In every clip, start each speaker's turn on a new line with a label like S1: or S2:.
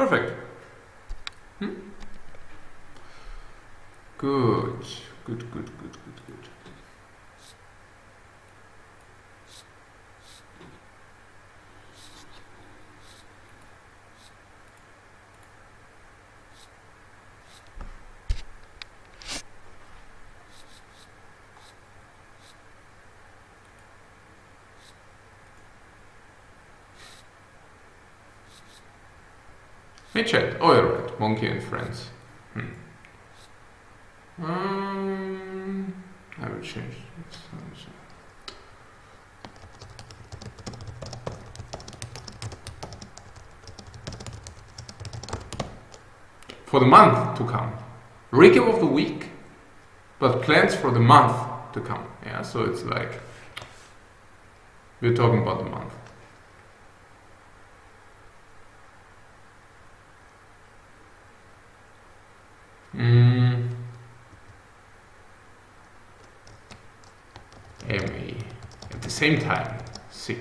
S1: Perfect. Good. Good. Hey chat. Oh, you're right. Monkey and friends. I will change this. For the month to come. Recap of the week, but plans for the month to come. Yeah, so it's like we're talking about the month. MA. At the same time, sick.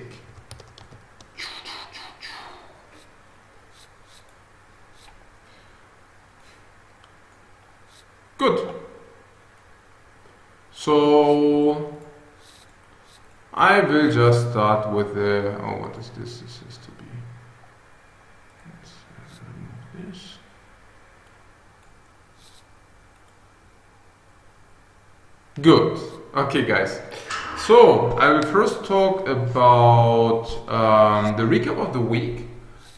S1: Good. So I will just start with the. Oh, what is this? This is to be. Let's remove this. Good. Okay, guys. So I will first talk about the recap of the week,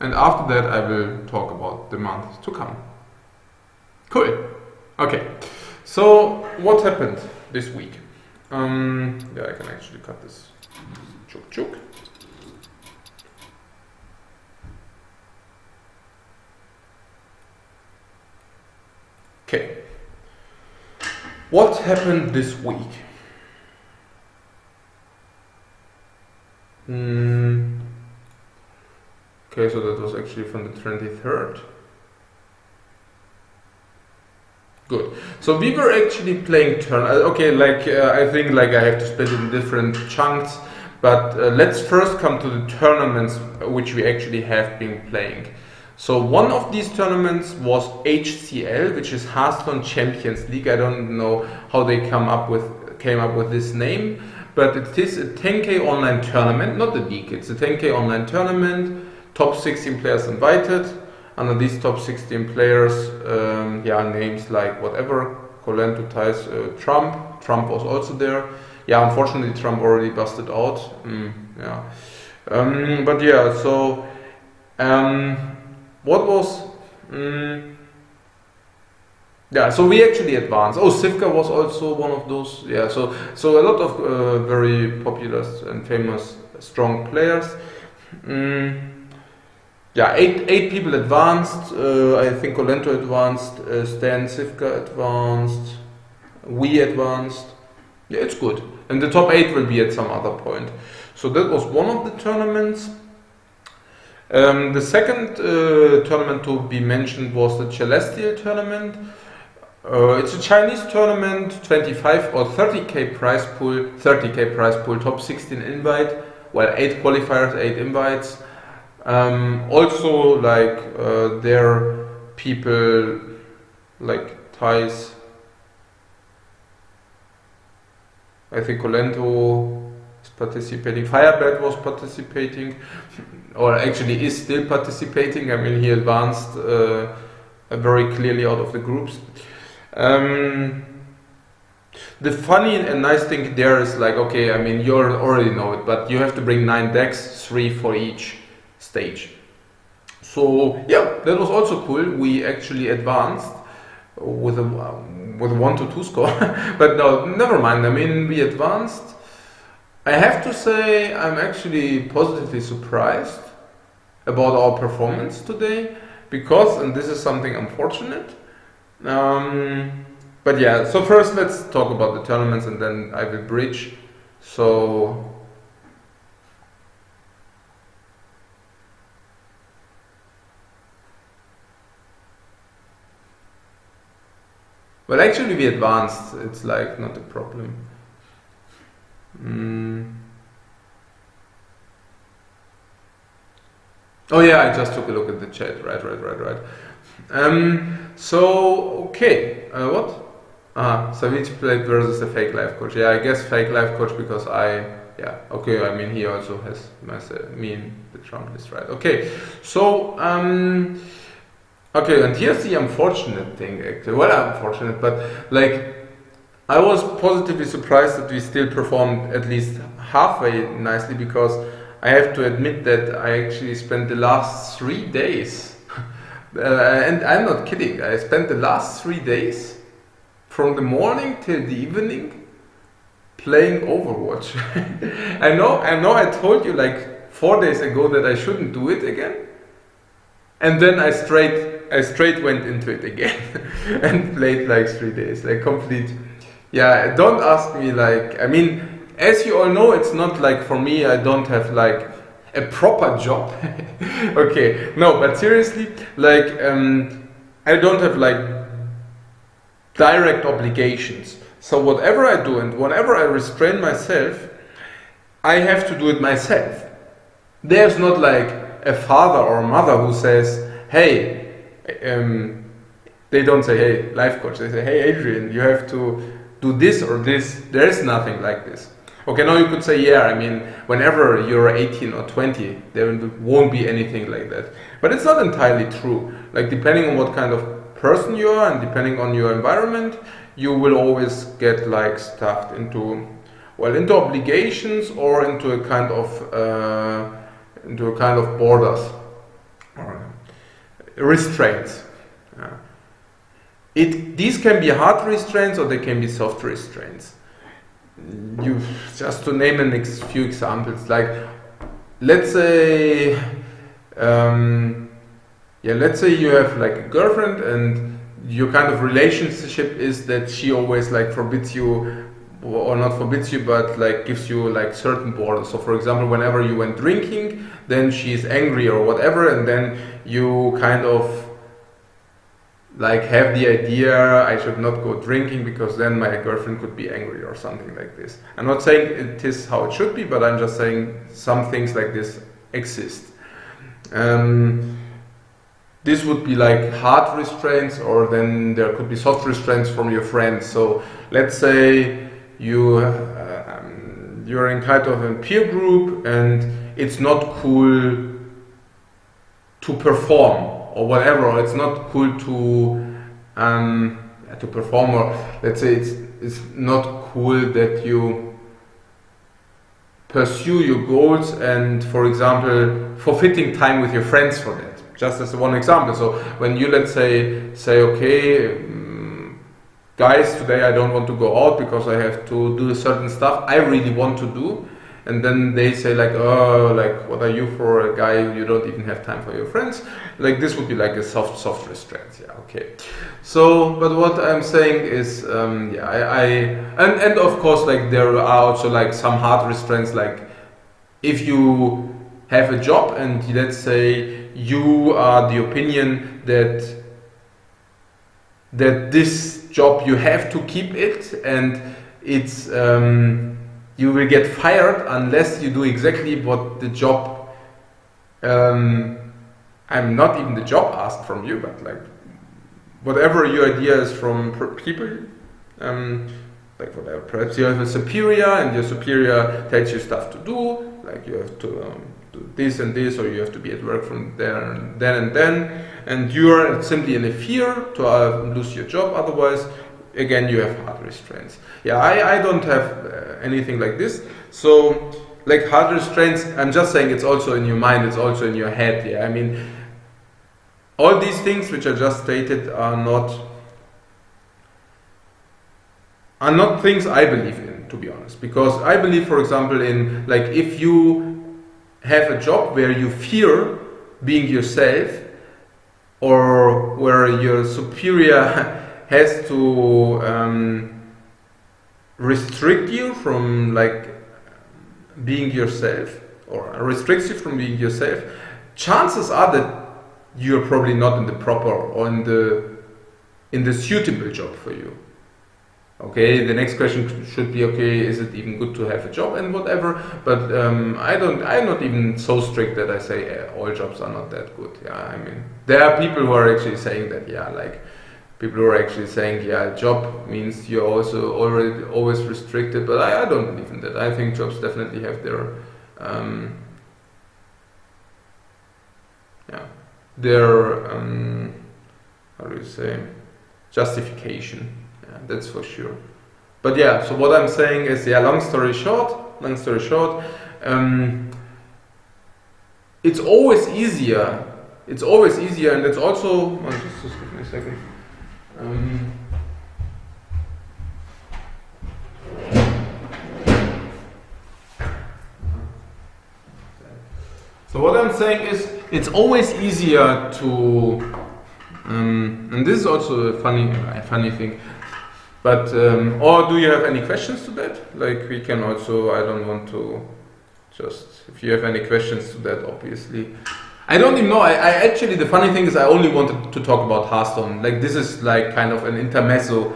S1: and after that I will talk about the month to come. Cool. Okay. So what happened this week? Yeah, I can actually cut this. Chuk. Okay. What happened this week? Okay, so that was actually from the 23rd. Good. So we were actually playing turn. Okay, I think I have to split it in different chunks, but let's first come to the tournaments which we actually have been playing. So one of these tournaments was HCL, which is Hearthstone Champions League. I don't know how they came up with this name, but it is a 10k online tournament, not a league. It's a 10k online tournament. Top 16 players invited. Under these top 16 players, names like whatever, Colento, Thijs, Trump. Trump was also there. Yeah, unfortunately Trump already busted out. What was... so we actually advanced. Oh, Sivka was also one of those. Yeah, so a lot of very popular and famous strong players. Eight people advanced. I think Colento advanced, Stan, Sivka advanced, we advanced. Yeah, it's good. And the top 8 will be at some other point. So that was one of the tournaments. The second tournament to be mentioned was the Celestial tournament. It's a Chinese tournament, 25 or 30k prize pool, top 16 invite, 8 qualifiers, 8 invites. There are people like Thijs, I think Colento is participating, Firebird was participating, or actually is still participating. I mean, he advanced very clearly out of the groups. The funny and nice thing there is you already know it, but you have to bring 9 decks, 3 for each stage. So yeah, that was also cool. We actually advanced with a 1-2 score, but no, never mind. I mean, we advanced. I have to say I'm actually positively surprised about our performance today, because, and this is something unfortunate, but yeah, so first let's talk about the tournaments and then I will bridge. So actually we advanced, it's not a problem. Oh yeah, I just took a look at the chat. Right. So okay, what? Savic played versus a fake life coach. Yeah, I guess fake life coach because yeah, okay. I mean, he also has me in the trunk list, right? Okay, so okay, and here's the unfortunate thing, actually. Well, unfortunate, but like, I was positively surprised that we still performed at least halfway nicely, because I have to admit that I actually spent the last 3 days, and I'm not kidding, I spent the last 3 days from the morning till the evening playing Overwatch. I know I told you like 4 days ago that I shouldn't do it again, and then I straight went into it again and played like 3 days, like complete. Yeah, don't ask me, like, I mean, as you all know, it's not like for me, I don't have like a proper job. Okay, no, but seriously, like, I don't have like direct obligations. So whatever I do and whenever I restrain myself, I have to do it myself. There's not like a father or a mother who says, hey, they don't say, hey, life coach, they say, hey, Adrian, you have to do this or this. There is nothing like this. Okay, now you could say, yeah, I mean, whenever you're 18 or 20, there won't be anything like that. But it's not entirely true. Like, depending on what kind of person you are and depending on your environment, you will always get like stuffed into, well, into obligations or into a kind of borders or restraints. These can be hard restraints or they can be soft restraints. You just to name few examples, like let's say let's say you have like a girlfriend and your kind of relationship is that she always like forbids you, or not forbids you, but like gives you like certain borders. So for example, whenever you went drinking, then she's angry or whatever, and then you kind of like have the idea, I should not go drinking because then my girlfriend could be angry or something like this. I'm not saying it is how it should be, but I'm just saying some things like this exist. This would be like hard restraints, or then there could be soft restraints from your friends. So let's say you're in kind of a peer group and it's not cool to perform or whatever, or it's not cool to perform, or let's say it's not cool that you pursue your goals and, for example, forfeiting time with your friends for that. Just as one example. So when you, let's say okay, guys, today I don't want to go out because I have to do certain stuff I really want to do, and then they say like, oh, like, what are you for a guy who you don't even have time for your friends? Like, this would be like a soft restraint. Yeah, okay. So, but what I'm saying is, and of course, like, there are also like some hard restraints, like if you have a job and let's say you are the opinion that this job you have to keep it, and it's you will get fired unless you do exactly what the job I'm not even the job asked from you, but like whatever your idea is from people, like whatever, perhaps you have a superior and your superior tells you stuff to do, like you have to do this and this, or you have to be at work from there and then, and you're simply in a fear to lose your job, otherwise again you have hard restraints. Yeah, I don't have anything like this. So like hard restraints, I'm just saying it's also in your mind, it's also in your head. Yeah, I mean, all these things which I just stated are not things I believe in, to be honest, because I believe, for example, in like if you have a job where you fear being yourself, or where your superior has to restrict you from like being yourself, or restricts you from being yourself, chances are that you're probably not in the proper or in the suitable job for you. Okay, the next question should be, okay, is it even good to have a job and whatever? But I'm not even so strict that I say all jobs are not that good. Yeah, I mean, there are people who are actually saying that, yeah, like people who are actually saying, yeah, job means you're also already always restricted, but I don't believe in that. I think jobs definitely have their, how do you say, justification. Yeah, that's for sure. But yeah, so what I'm saying is, yeah, long story short, it's always easier. It's always easier, and it's also. Oh, just give me a second. So what I'm saying is, it's always easier to, and this is also a funny thing. But or do you have any questions to that? Like we can also. I don't want to. Just if you have any questions to that, obviously. I don't even know. I actually, the funny thing is, I only wanted to talk about Hearthstone. Like this is like kind of an intermezzo.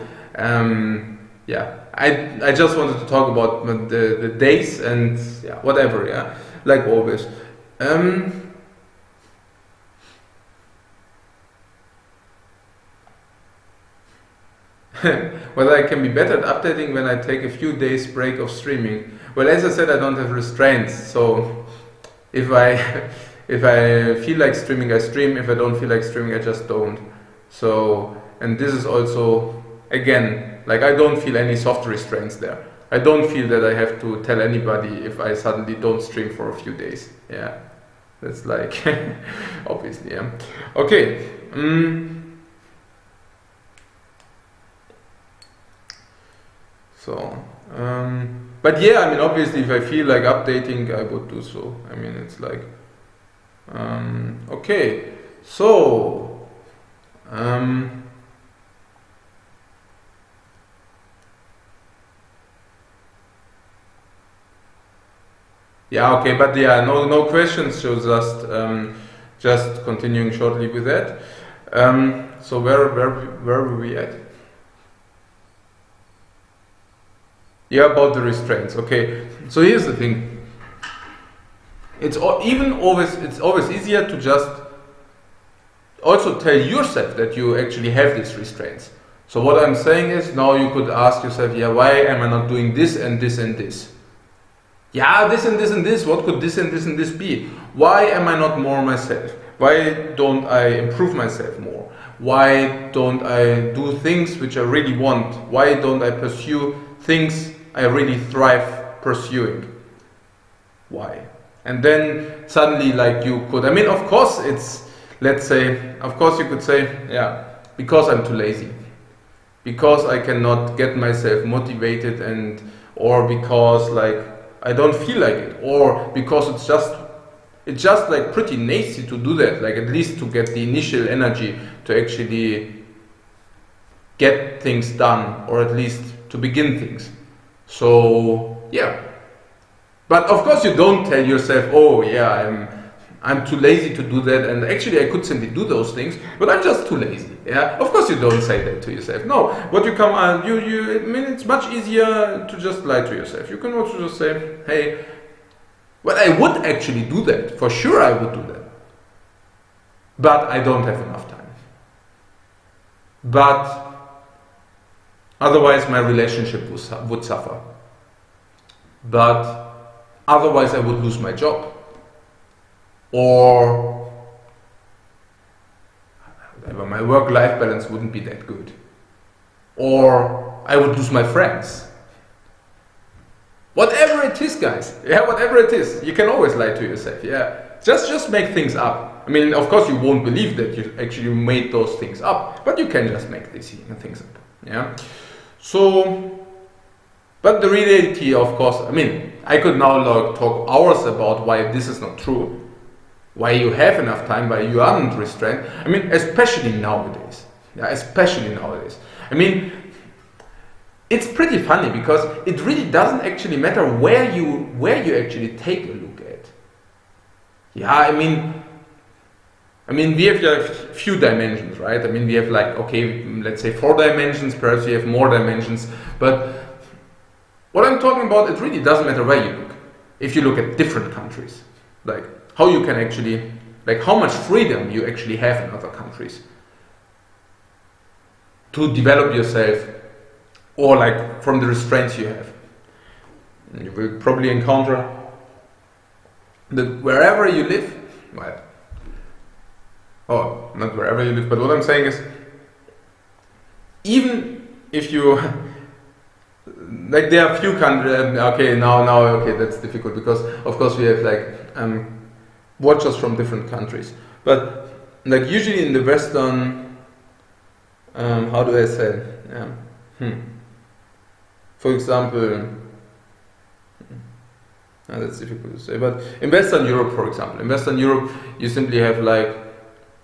S1: Yeah, I just wanted to talk about the days and yeah, whatever. Yeah, like always. Whether I can be better at updating when I take a few days break of streaming. Well, as I said, I don't have restraints, so if I if I feel like streaming, I stream. If I don't feel like streaming, I just don't. So, and this is also, again, like I don't feel any soft restraints there. I don't feel that I have to tell anybody if I suddenly don't stream for a few days. Yeah, that's like, obviously, yeah. Okay. So, but yeah, I mean, obviously, if I feel like updating, I would do so. I mean, it's like, okay, so, yeah, okay, but yeah, no questions. So just continuing shortly with that. So where were we at? Yeah, about the restraints. Okay, so here's the thing. It's always easier to just also tell yourself that you actually have these restraints. So what I'm saying is, now you could ask yourself, yeah, why am I not doing this and this and this? Yeah, this and this and this. What could this and this and this be? Why am I not more myself? Why don't I improve myself more? Why don't I do things which I really want? Why don't I pursue things I really thrive pursuing? Why? And then suddenly, like you could, I mean, of course it's, let's say, of course you could say, yeah, because I'm too lazy, because I cannot get myself motivated, and or because like I don't feel like it, or because it's just like pretty nasty to do that, like at least to get the initial energy to actually get things done, or at least to begin things. So yeah, but of course you don't tell yourself, oh yeah, I'm too lazy to do that, and actually I could simply do those things, but I'm just too lazy. Yeah, of course you don't say that to yourself. No, what you come on, I mean, it's much easier to just lie to yourself. You can also just say, hey, well, I would actually do that. For sure I would do that. But I don't have enough time. But otherwise my relationship would suffer. But otherwise I would lose my job. Or my work-life balance wouldn't be that good. Or I would lose my friends. Whatever it is, guys. Yeah, whatever it is. You can always lie to yourself. Yeah. Just make things up. I mean, of course you won't believe that you actually made those things up, but you can just make these things up. Yeah. So, but the reality, of course, I mean, I could now talk hours about why this is not true. Why you have enough time, why you aren't restrained. I mean, especially nowadays. Yeah, especially nowadays. I mean, it's pretty funny because it really doesn't actually matter where you actually take a look at. Yeah, I mean, we have few dimensions, right? I mean, we have like, okay, let's say 4 dimensions, perhaps we have more dimensions, but what I'm talking about, it really doesn't matter where you look. If you look at different countries, like how you can actually, like how much freedom you actually have in other countries to develop yourself, or like from the restraints you have. You will probably encounter that wherever you live, well, oh, not wherever you live, but what I'm saying is, even if you, like there are few countries, okay, okay, that's difficult because of course we have like watchers from different countries, but like usually in the Western, how do I say, for example, that's difficult to say, but in Western Europe, for example, in Western Europe you simply have like,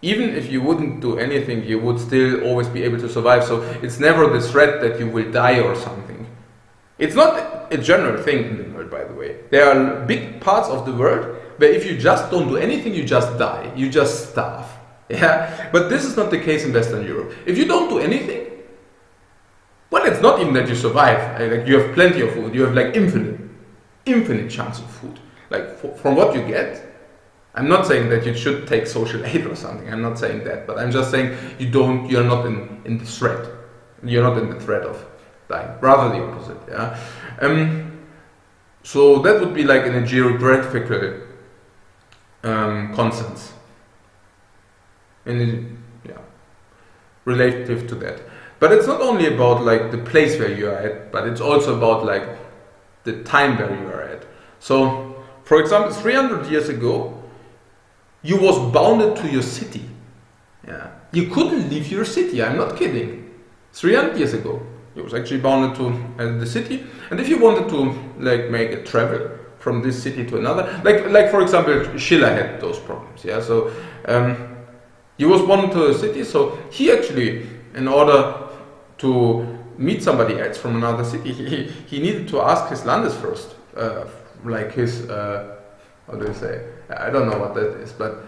S1: even if you wouldn't do anything, you would still always be able to survive, so it's never the threat that you will die or something. It's not a general thing in the world, by the way. There are big parts of the world where if you just don't do anything, you just die, you just starve. Yeah, but this is not the case in Western Europe. If you don't do anything, well, it's not even that you survive. Like you have plenty of food. You have like infinite chunks of food. Like from what you get. I'm not saying that you should take social aid or something. I'm not saying that, but I'm just saying you're not in the threat. You're not in the threat of dying. Rather the opposite. Yeah. So that would be like in a geographical consensus. Relative to that. But it's not only about like the place where you are at, but it's also about like the time where you are at. So, for example, 300 years ago, you was bounded to your city. Yeah, you couldn't leave your city. I'm not kidding. 300 years ago, you was actually bounded to the city, and if you wanted to like make a travel from this city to another, like for example, Schiller had those problems. Yeah, so he was bounded to a city, so he actually, in order to meet somebody else from another city, he needed to ask his Landes first, like his, how do you say, I don't know what that is, but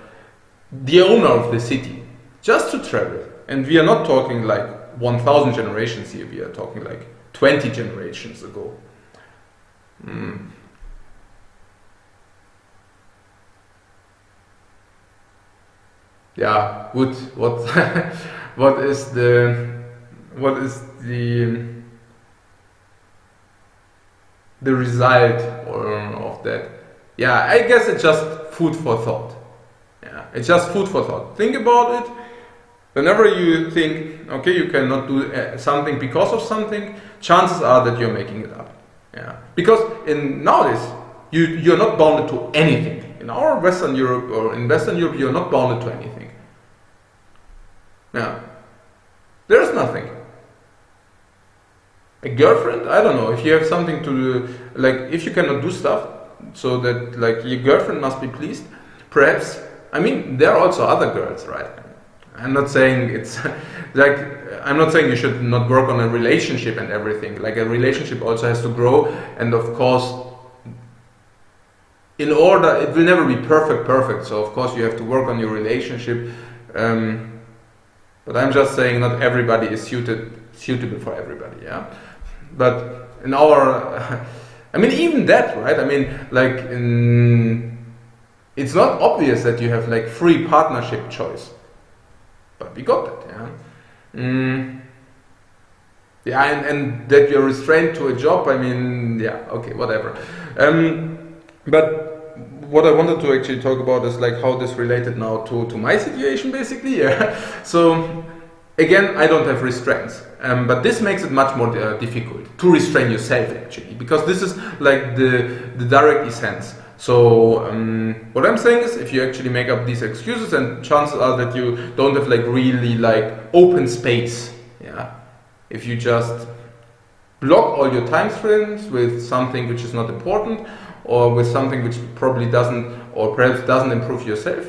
S1: the owner of the city, just to travel. And we are not talking like 1,000 generations here, we are talking like 20 generations ago. Yeah, good. What is the result of that? Yeah, I guess it's just food for thought. Yeah, it's just food for thought. Think about it. Whenever you think, okay, you cannot do something because of something, chances are that you're making it up. Yeah, because nowadays you're not bounded to anything. In our Western Europe or in Western Europe, you're not bounded to anything. Yeah, there's nothing. A girlfriend? I don't know. If you have something to do, like if you cannot do stuff, so that like your girlfriend must be pleased, perhaps. I mean, there are also other girls, right? I'm not saying it's like, I'm not saying you should not work on a relationship and everything. Like a relationship also has to grow, and of course, in order, it will never be perfect. So of course you have to work on your relationship. But I'm just saying not everybody is suitable for everybody. Yeah. But in our, I mean, even that, right? I mean, like it's not obvious that you have like free partnership choice, but we got that, yeah. Yeah, and that you're restrained to a job. I mean, yeah, okay, whatever. But what I wanted to actually talk about is like how this related now to my situation, basically. Yeah. So again, I don't have restraints, but this makes it much more difficult to restrain yourself actually, because this is like the direct essence. So what I'm saying is, if you actually make up these excuses, and chances are that you don't have like really like open space. Yeah. If you just block all your time frames with something which is not important, or with something which probably doesn't, or perhaps doesn't improve yourself,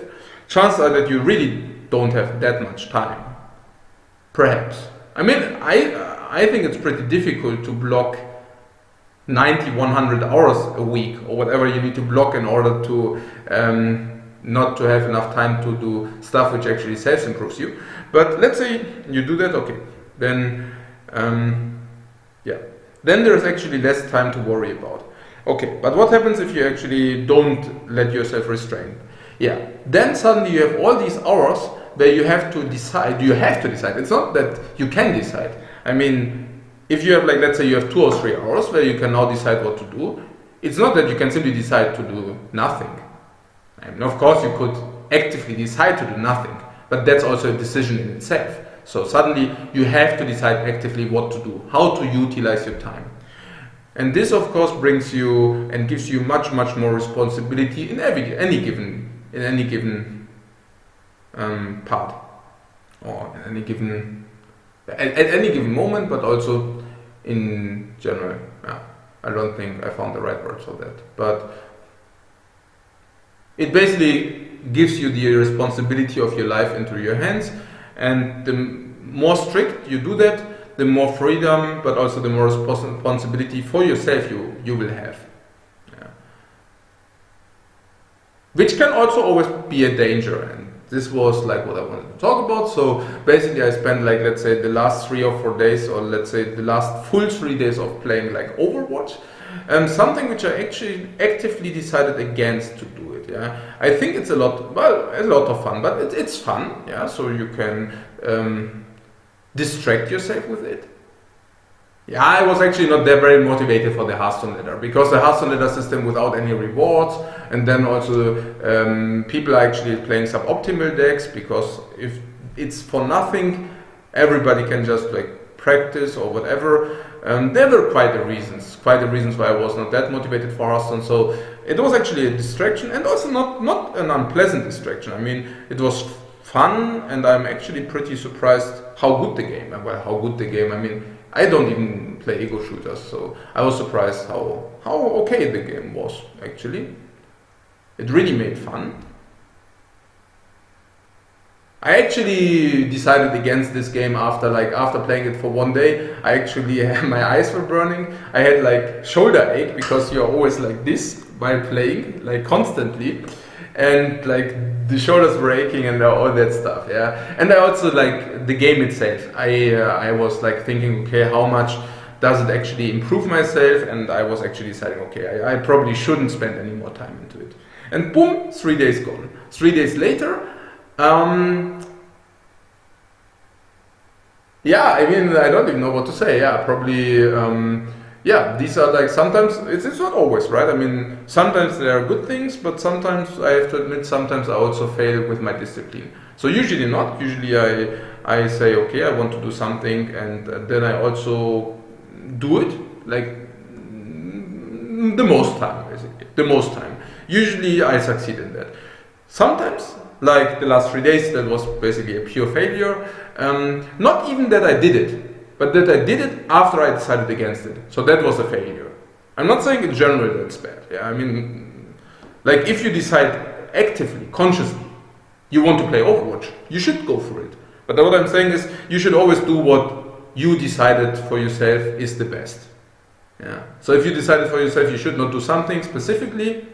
S1: chances are that you really don't have that much time. Perhaps. I mean, I think it's pretty difficult to block 90, 100 hours a week, or whatever you need to block in order to not to have enough time to do stuff which actually self-improves you. But let's say you do that, okay, then then there's actually less time to worry about. Okay, but what happens if you actually don't let yourself restrain? Yeah, then suddenly you have all these hours where you have to decide. It's not that you can decide. I mean, if you have, like, let's say you have 2 or 3 hours where you can now decide what to do, it's not that you can simply decide to do nothing. I mean, of course you could actively decide to do nothing, but that's also a decision in itself. So suddenly you have to decide actively what to do, how to utilize your time. And this, of course, brings you and gives you much more responsibility in any given part, or in any given at any given moment, but also in general. Yeah, I don't think I found the right word for that, but it basically gives you the responsibility of your life into your hands, and the more strict you do that, the more freedom, but also the more responsibility for yourself you will have. Yeah. Which can also always be a danger, and this was like what I wanted to talk about. So basically I spent, like, let's say the last 3 or 4 days, or let's say the last full 3 days of playing like Overwatch, something which I actually actively decided against to do it. Yeah, I think it's a lot of fun, but it's fun. Yeah, so you can distract yourself with it. Yeah, I was actually not that very motivated for the Hearthstone ladder, because the Hearthstone ladder system without any rewards, and then also people are actually playing suboptimal decks, because if it's for nothing, everybody can just like practice or whatever. There were quite the reasons why I was not that motivated for Hearthstone. So it was actually a distraction, and also not an unpleasant distraction. I mean, it was fun, and I'm actually pretty surprised how good the game. I mean, I don't even play ego shooters, so I was surprised how okay the game was actually. It really made fun. I actually decided against this game after playing it for 1 day. My eyes were burning. I had like shoulder ache, because you're always like this while playing, like constantly, and like the shoulders were aching and all that stuff. Yeah, and I also like the game itself. I was like thinking, okay, how much does it actually improve myself? And I was actually deciding, okay, I probably shouldn't spend any more time into it. And boom, 3 days gone. 3 days later. Yeah, I mean, I don't even know what to say. Yeah, probably. Yeah, these are like, sometimes it's not always right. I mean, sometimes there are good things, but sometimes I have to admit, sometimes I also fail with my discipline. So usually not. Usually I say, okay, I want to do something, and then I also do it like the most time, basically. The most time. Usually I succeed in that. Sometimes, like the last 3 days, that was basically a pure failure. Not even that I did it, but that I did it after I decided against it. So that was a failure. I'm not saying in general that's bad. Yeah, I mean, like if you decide actively, consciously, you want to play Overwatch, you should go for it. But what I'm saying is, you should always do what you decided for yourself is the best. Yeah. So if you decided for yourself you should not do something specifically,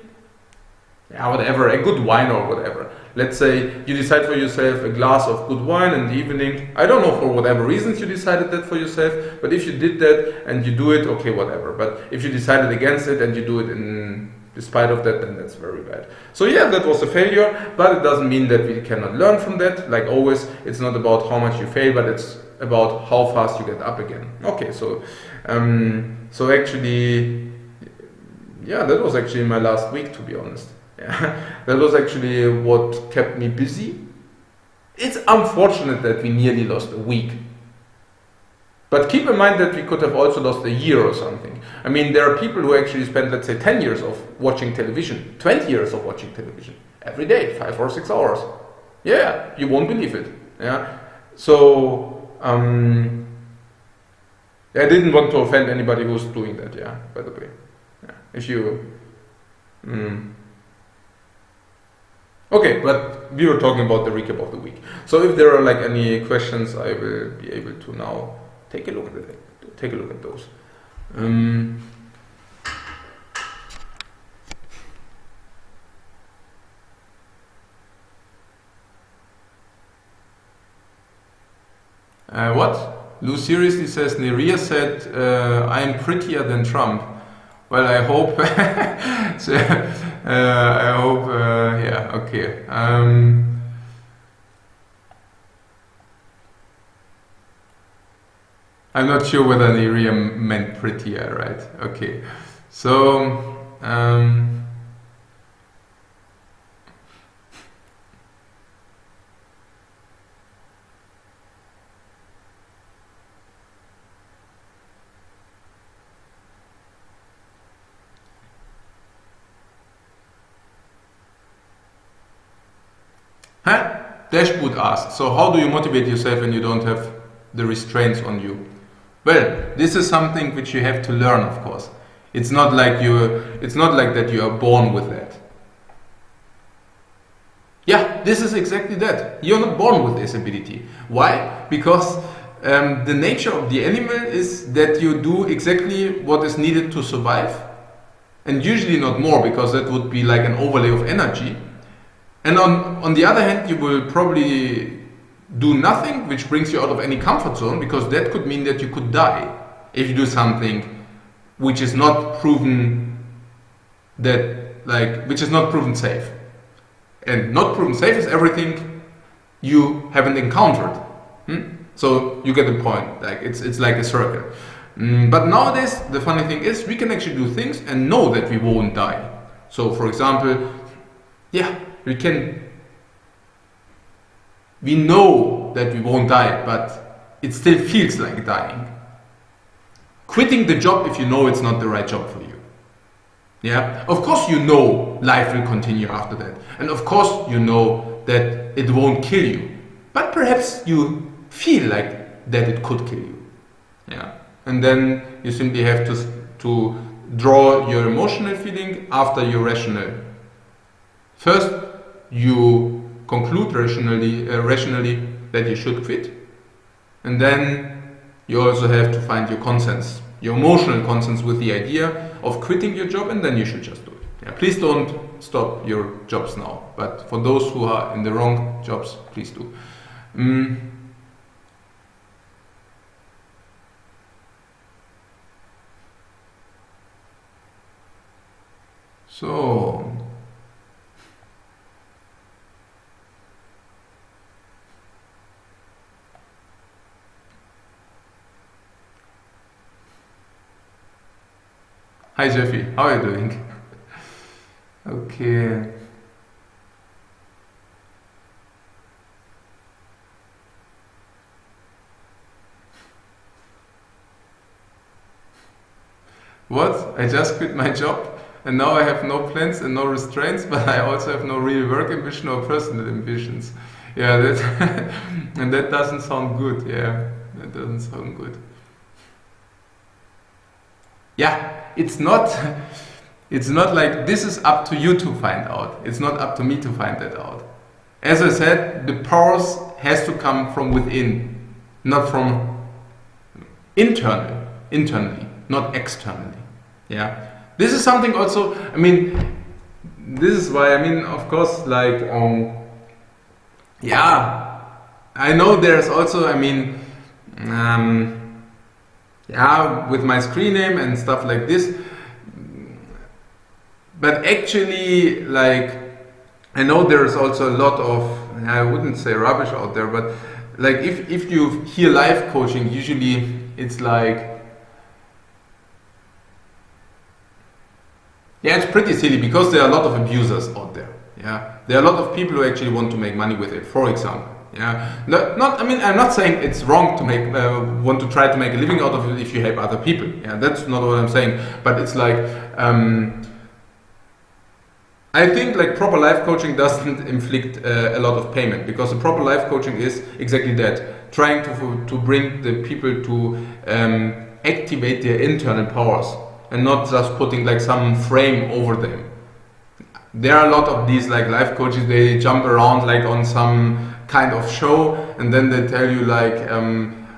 S1: yeah, whatever, a good wine or whatever. Let's say you decide for yourself a glass of good wine in the evening. I don't know for whatever reasons you decided that for yourself, but if you did that and you do it, okay, whatever. But if you decided against it and you do it in despite of that, then that's very bad. So yeah, that was a failure, but it doesn't mean that we cannot learn from that. Like always, it's not about how much you fail, but it's about how fast you get up again. Okay, so actually, yeah, that was actually my last week, to be honest. Yeah, that was actually what kept me busy. It's unfortunate that we nearly lost a week. But keep in mind that we could have also lost a year or something. I mean, there are people who actually spend, let's say, 10 years of watching television, 20 years of watching television, every day, 5 or 6 hours. Yeah, you won't believe it. Yeah. So, I didn't want to offend anybody who's doing that, yeah, by the way. Yeah. If you... Okay, but we were talking about the recap of the week. So if there are like any questions, I will be able to now take a look at it. Take a look at those. What? Lou seriously says, Neria said, I'm prettier than Trump. Well, I hope. So, I hope, yeah, okay. I'm not sure whether Neria meant prettier, right? Okay. So, Dashboard asks, so how do you motivate yourself when you don't have the restraints on you? Well, this is something which you have to learn, of course. It's not like that you are born with that. Yeah, this is exactly that. You're not born with this ability. Why? Because the nature of the animal is that you do exactly what is needed to survive, and usually not more, because that would be like an overlay of energy. And on the other hand, you will probably do nothing which brings you out of any comfort zone, because that could mean that you could die if you do something which is not proven which is not proven safe. And not proven safe is everything you haven't encountered. So you get the point. Like it's like a circle. But nowadays, the funny thing is, we can actually do things and know that we won't die. So, for example, yeah, we know that we won't die, but it still feels like dying. Quitting the job if you know it's not the right job for you. Yeah, of course you know life will continue after that. And of course you know that it won't kill you. But perhaps you feel like that it could kill you. Yeah. And then you simply have to draw your emotional feeling after your rational. First, you conclude rationally that you should quit, and then you also have to find your consens, your emotional consens with the idea of quitting your job, and then you should just do it. Yeah, please don't stop your jobs now, but for those who are in the wrong jobs, please do. So, hi Jeffy, how are you doing? Okay. What? I just quit my job and now I have no plans and no restraints, but I also have no real work ambition or personal ambitions. Yeah, that and that doesn't sound good. Yeah, that doesn't sound good. Yeah, it's not like this is up to you to find out. It's not up to me to find that out. As I said, the powers has to come from within, not from internally, not externally. Yeah, this is something also. I mean, this is why. I mean, of course, like yeah, I know there's also. I mean. Yeah, with my screen name and stuff like this. But actually, like, I know there's also a lot of, I wouldn't say rubbish out there, but like if you hear life coaching, usually it's like, yeah, it's pretty silly because there are a lot of abusers out there. Yeah, there are a lot of people who actually want to make money with it, for example. Yeah, I mean, I'm not saying it's wrong to want to try to make a living out of it if you help other people. Yeah, that's not what I'm saying. But it's like, I think like proper life coaching doesn't inflict a lot of payment, because the proper life coaching is exactly that, trying to bring the people to activate their internal powers and not just putting like some frame over them. There are a lot of these like life coaches, they jump around like on some kind of show, and then they tell you like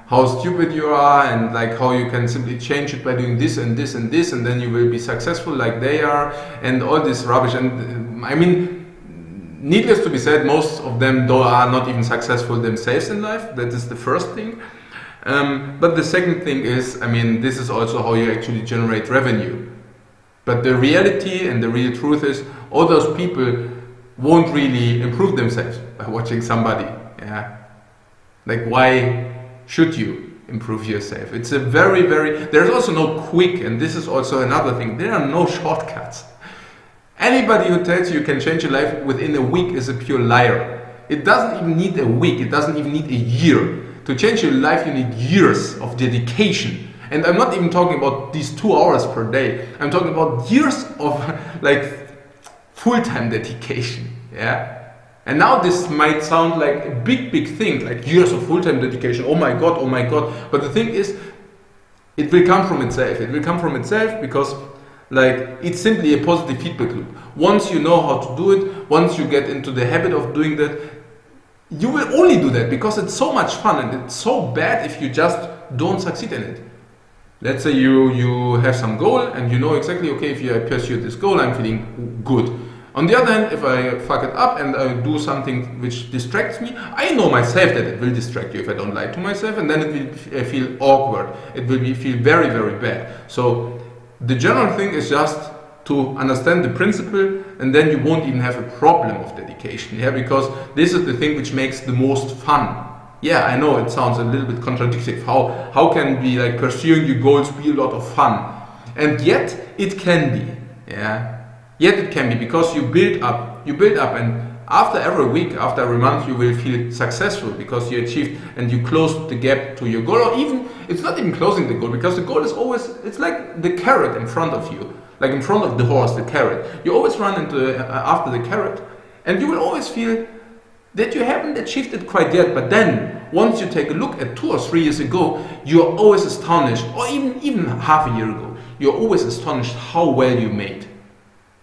S1: how stupid you are and like how you can simply change it by doing this and this and this, and then you will be successful like they are, and all this rubbish. And I mean, needless to be said, most of them are not even successful themselves in life. That is the first thing. But the second thing is, I mean, this is also how you actually generate revenue. But the reality and the real truth is, all those people won't really improve themselves by watching somebody. Yeah, like why should you improve yourself? It's a very, there's also no quick, and this is also another thing, there are no shortcuts. Anybody who tells you can change your life within a week is a pure liar. It doesn't even need a week, it doesn't even need a year. To change your life you need years of dedication. And I'm not even talking about these 2 hours per day. I'm talking about years of like full-time dedication. Yeah. And now this might sound like a big thing, like years of full-time dedication. Oh my god, oh my god. But the thing is, it will come from itself. It will come from itself because like it's simply a positive feedback loop. Once you know how to do it, once you get into the habit of doing that, you will only do that because it's so much fun, and it's so bad if you just don't succeed in it. Let's say you have some goal and you know exactly, okay, if I pursue this goal, I'm feeling good. On the other hand, if I fuck it up and I do something which distracts me, I know myself that it will distract you if I don't lie to myself, and then it will feel awkward. It will feel very bad. So the general thing is just to understand the principle, and then you won't even have a problem of dedication. Yeah, because this is the thing which makes the most fun. Yeah, I know it sounds a little bit contradictory. How can be like pursuing your goals be a lot of fun? And yet it can be. Yeah. Yet it can be, because you build up, and after every week, after every month, you will feel successful because you achieved and you closed the gap to your goal. Or even, it's not even closing the goal, because the goal is always, it's like the carrot in front of you, like in front of the horse, the carrot. You always run into after the carrot, and you will always feel that you haven't achieved it quite yet. But then, once you take a look at 2 or 3 years ago, you are always astonished, or even half a year ago, you're always astonished how well you made.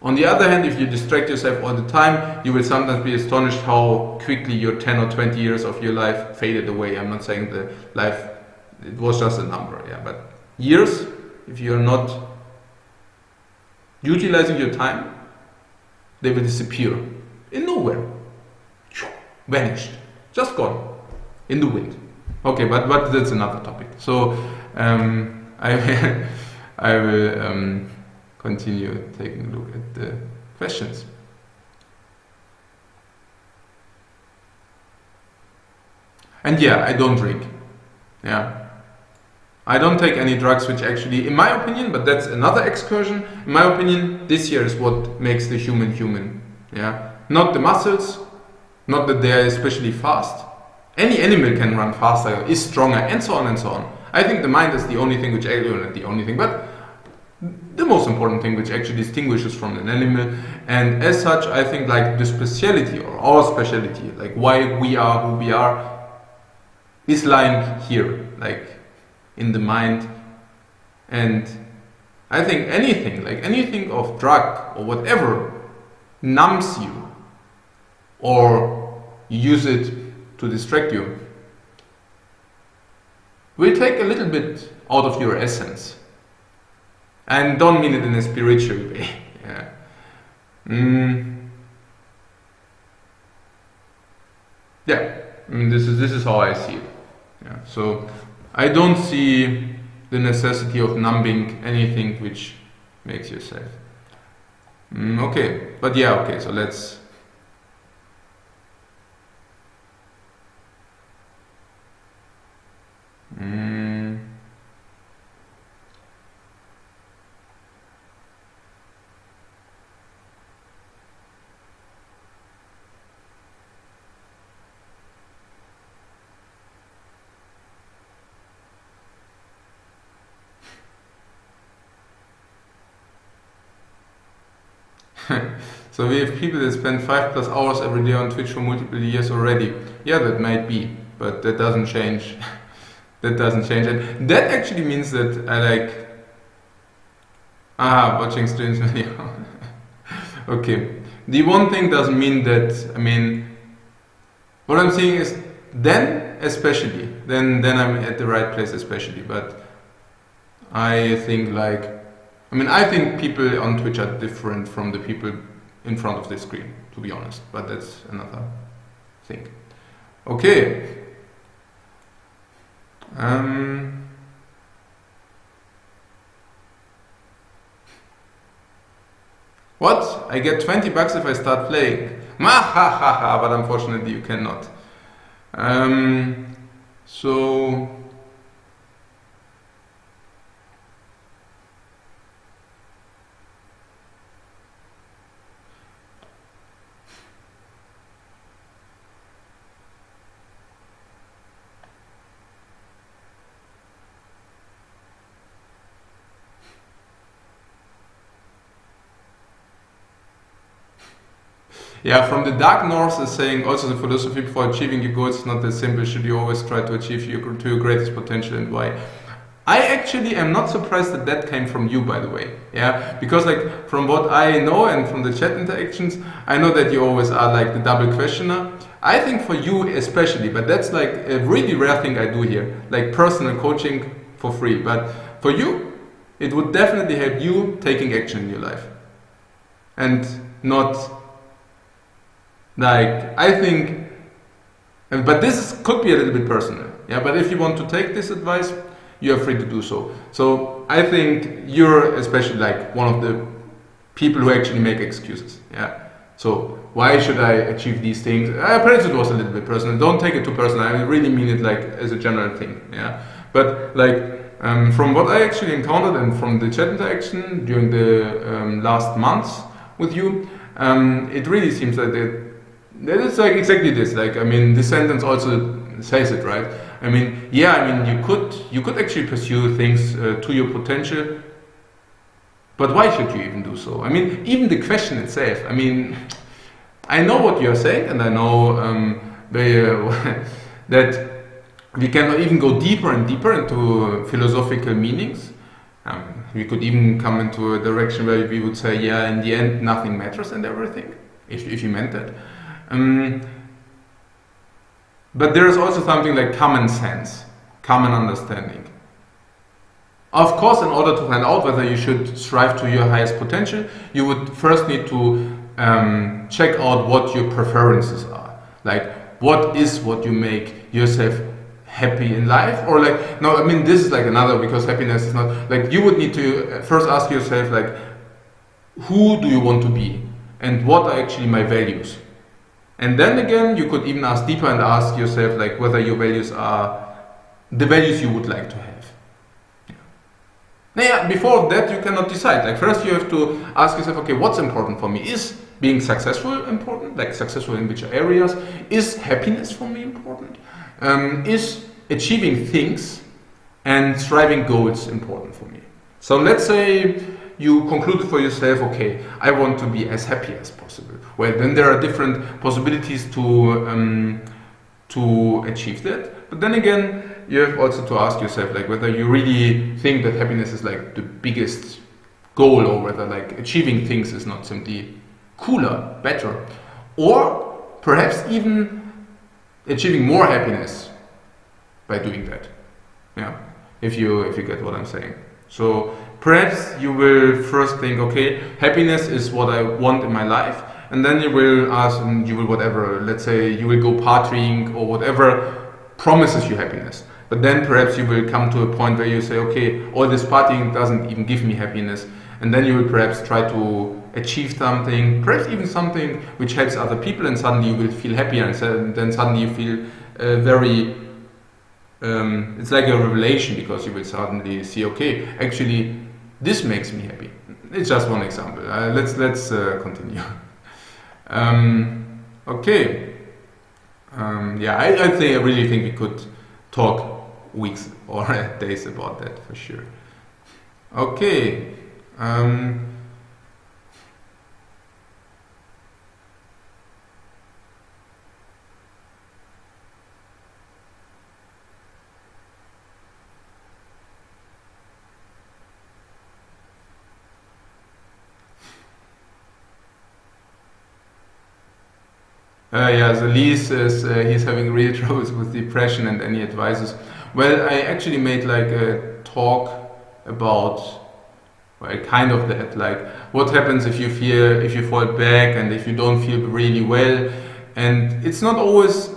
S1: On the other hand, if you distract yourself all the time, you will sometimes be astonished how quickly your 10 or 20 years of your life faded away. I'm not saying the life, it was just a number, yeah, but years, if you're not utilizing your time, they will disappear in nowhere. Vanished. Just gone. In the wind. Okay, but that's another topic. So, I will continue taking a look at the questions. And yeah, I don't drink. Yeah. I don't take any drugs which actually, in my opinion, but that's another excursion, in my opinion, this here is what makes the human human. Yeah. Not the muscles, not that they are especially fast. Any animal can run faster, is stronger, and so on and so on. I think the mind is the only thing which, not the only thing, but the most important thing which actually distinguishes from an animal. And as such, I think like the speciality, or our speciality, like why we are who we are, is lying here, like in the mind. And I think anything of drug or whatever numbs you, or use it to distract you, will take a little bit out of your essence. And don't mean it in a spiritual way. Yeah. Yeah. This is how I see it. Yeah. So I don't see the necessity of numbing anything which makes you safe. Okay. But yeah. Okay. So let's. So we have people that spend 5+ hours every day on Twitch for multiple years already. Yeah, that might be, but that doesn't change. That doesn't change it. That actually means that I like watching streams. Okay. The one thing doesn't mean that, I mean, what I'm saying is then especially, then I'm at the right place especially, but I think I think people on Twitch are different from the people in front of the screen, to be honest, but that's another thing. Okay. What? I get 20 bucks if I start playing. Ma ha ha ha, but unfortunately you cannot. So yeah, from the Dark North is saying also the philosophy for achieving your goals is not that simple. Should you always try to achieve to your greatest potential, and why? I actually am not surprised that that came from you, by the way. Yeah, because like from what I know and from the chat interactions, I know that you always are like the double questioner. I think for you especially, but that's like a really rare thing I do here, like personal coaching for free. But for you, it would definitely help you taking action in your life, and not like I think. But could be a little bit personal. Yeah, but if you want to take this advice, you are free to do so. So I think you're especially like one of the people who actually make excuses. Yeah. So why should I achieve these things? Perhaps it was a little bit personal. Don't take it too personal. I really mean it like as a general thing. Yeah. But like from what I actually encountered and from the chat interaction during the last months with you, it really seems that it's like exactly this. Like I mean, this sentence also says it, right? I mean, yeah, I mean, you could actually pursue things to your potential, but why should you even do so? I mean, even the question itself. I mean, I know what you're saying, and I know that we can even go deeper and deeper into philosophical meanings. We could even come into a direction where we would say, yeah, in the end, nothing matters and everything, if you meant that. But there is also something like common sense, common understanding. Of course, in order to find out whether you should strive to your highest potential, you would first need to check out what your preferences are. Like, what is what you make yourself happy in life? Or like, no, I mean, this is like another, because happiness is not, like, you would need to first ask yourself, like, who do you want to be? And what are actually my values? And then again, you could even ask deeper and ask yourself like whether your values are the values you would like to have. Now, before that, you cannot decide. Like first, you have to ask yourself, okay, what's important for me? Is being successful important? Like successful in which areas? Is happiness for me important? Is achieving things and striving goals important for me? So let's say you concluded for yourself, okay, I want to be as happy as possible. Well, then there are different possibilities to achieve that. But then again, you have also to ask yourself, like whether you really think that happiness is like the biggest goal, or whether like achieving things is not simply cooler, better, or perhaps even achieving more happiness by doing that. Yeah, if you get what I'm saying. So perhaps you will first think, okay, happiness is what I want in my life, and then you will ask, and you will whatever, let's say you will go partying or whatever promises you happiness. But then perhaps you will come to a point where you say, okay, all this partying doesn't even give me happiness, and then you will perhaps try to achieve something, perhaps even something which helps other people, and suddenly you will feel happier, and then suddenly you feel very it's like a revelation, because you will suddenly see, okay, actually this makes me happy. It's just one example. Let's continue. Okay. Yeah, I really think we could talk weeks or days about that for sure. Okay. Yeah, so Lee says he's having real troubles with depression, and any advices. Well, I actually made like a talk about, well, kind of that, like what happens if you fall back and if you don't feel really well. And it's not always,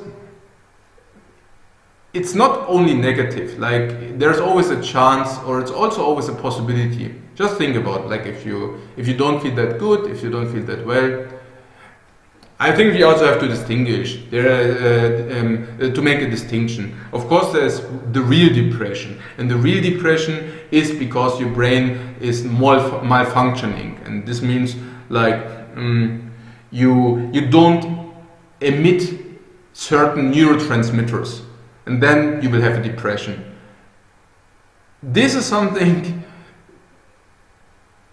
S1: it's not only negative. Like there's always a chance, or it's also always a possibility. Just think about like if you don't feel that good, if you don't feel that well. I think we also have to distinguish to make a distinction. Of course, there's the real depression, and the real depression is because your brain is malfunctioning, and this means like you don't emit certain neurotransmitters, and then you will have a depression. This is something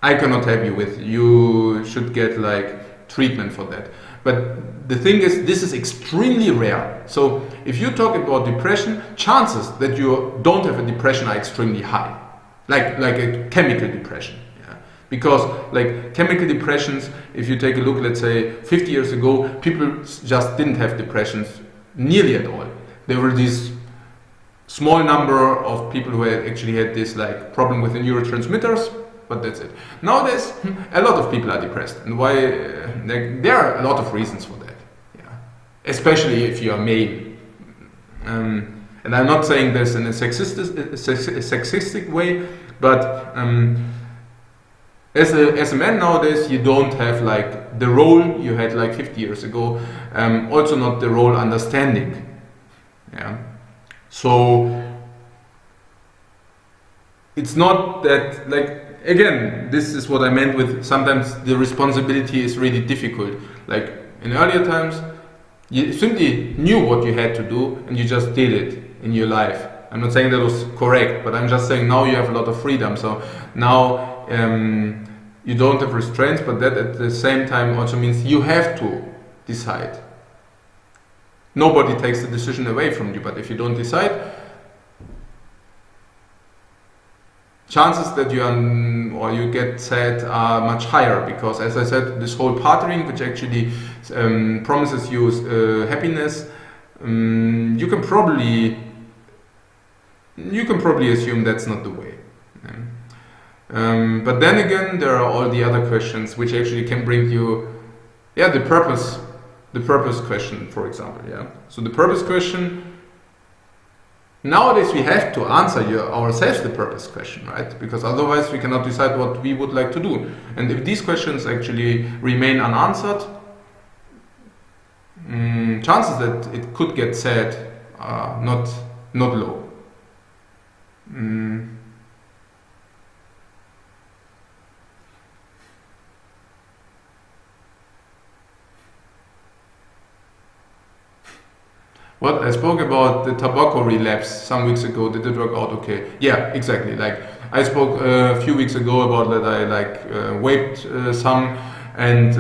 S1: I cannot help you with. You should get like treatment for that. But the thing is, this is extremely rare. So if you talk about depression, chances that you don't have a depression are extremely high, like a chemical depression. Yeah? Because like chemical depressions, if you take a look, let's say 50 years ago, people just didn't have depressions nearly at all. There were these small number of people who actually had this like problem with the neurotransmitters, but that's it. Nowadays, a lot of people are depressed, and why? There are a lot of reasons for that. Yeah, especially if you are male. And I'm not saying this in a sexistic way, but as a man nowadays, you don't have like the role you had like 50 years ago. Also, not the role understanding. Yeah, so it's not that like. Again, this is what I meant with sometimes the responsibility is really difficult. Like in earlier times, you simply knew what you had to do and you just did it in your life. I'm not saying that was correct, but I'm just saying now you have a lot of freedom. So now you don't have restraints, but that at the same time also means you have to decide. Nobody takes the decision away from you, but if you don't decide, chances that you get sad are much higher, because as I said, this whole partnering, which actually promises you happiness, you can probably assume that's not the way. But then again, there are all the other questions which actually can bring you, the purpose question, for example. Yeah. So the purpose question. Nowadays we have to answer ourselves the purpose question, right? Because otherwise we cannot decide what we would like to do. And if these questions actually remain unanswered, chances that it could get sad are not low. What I spoke about the tobacco relapse some weeks ago. Did it work out okay? Yeah, exactly. Like I spoke a few weeks ago about that I vaped some, and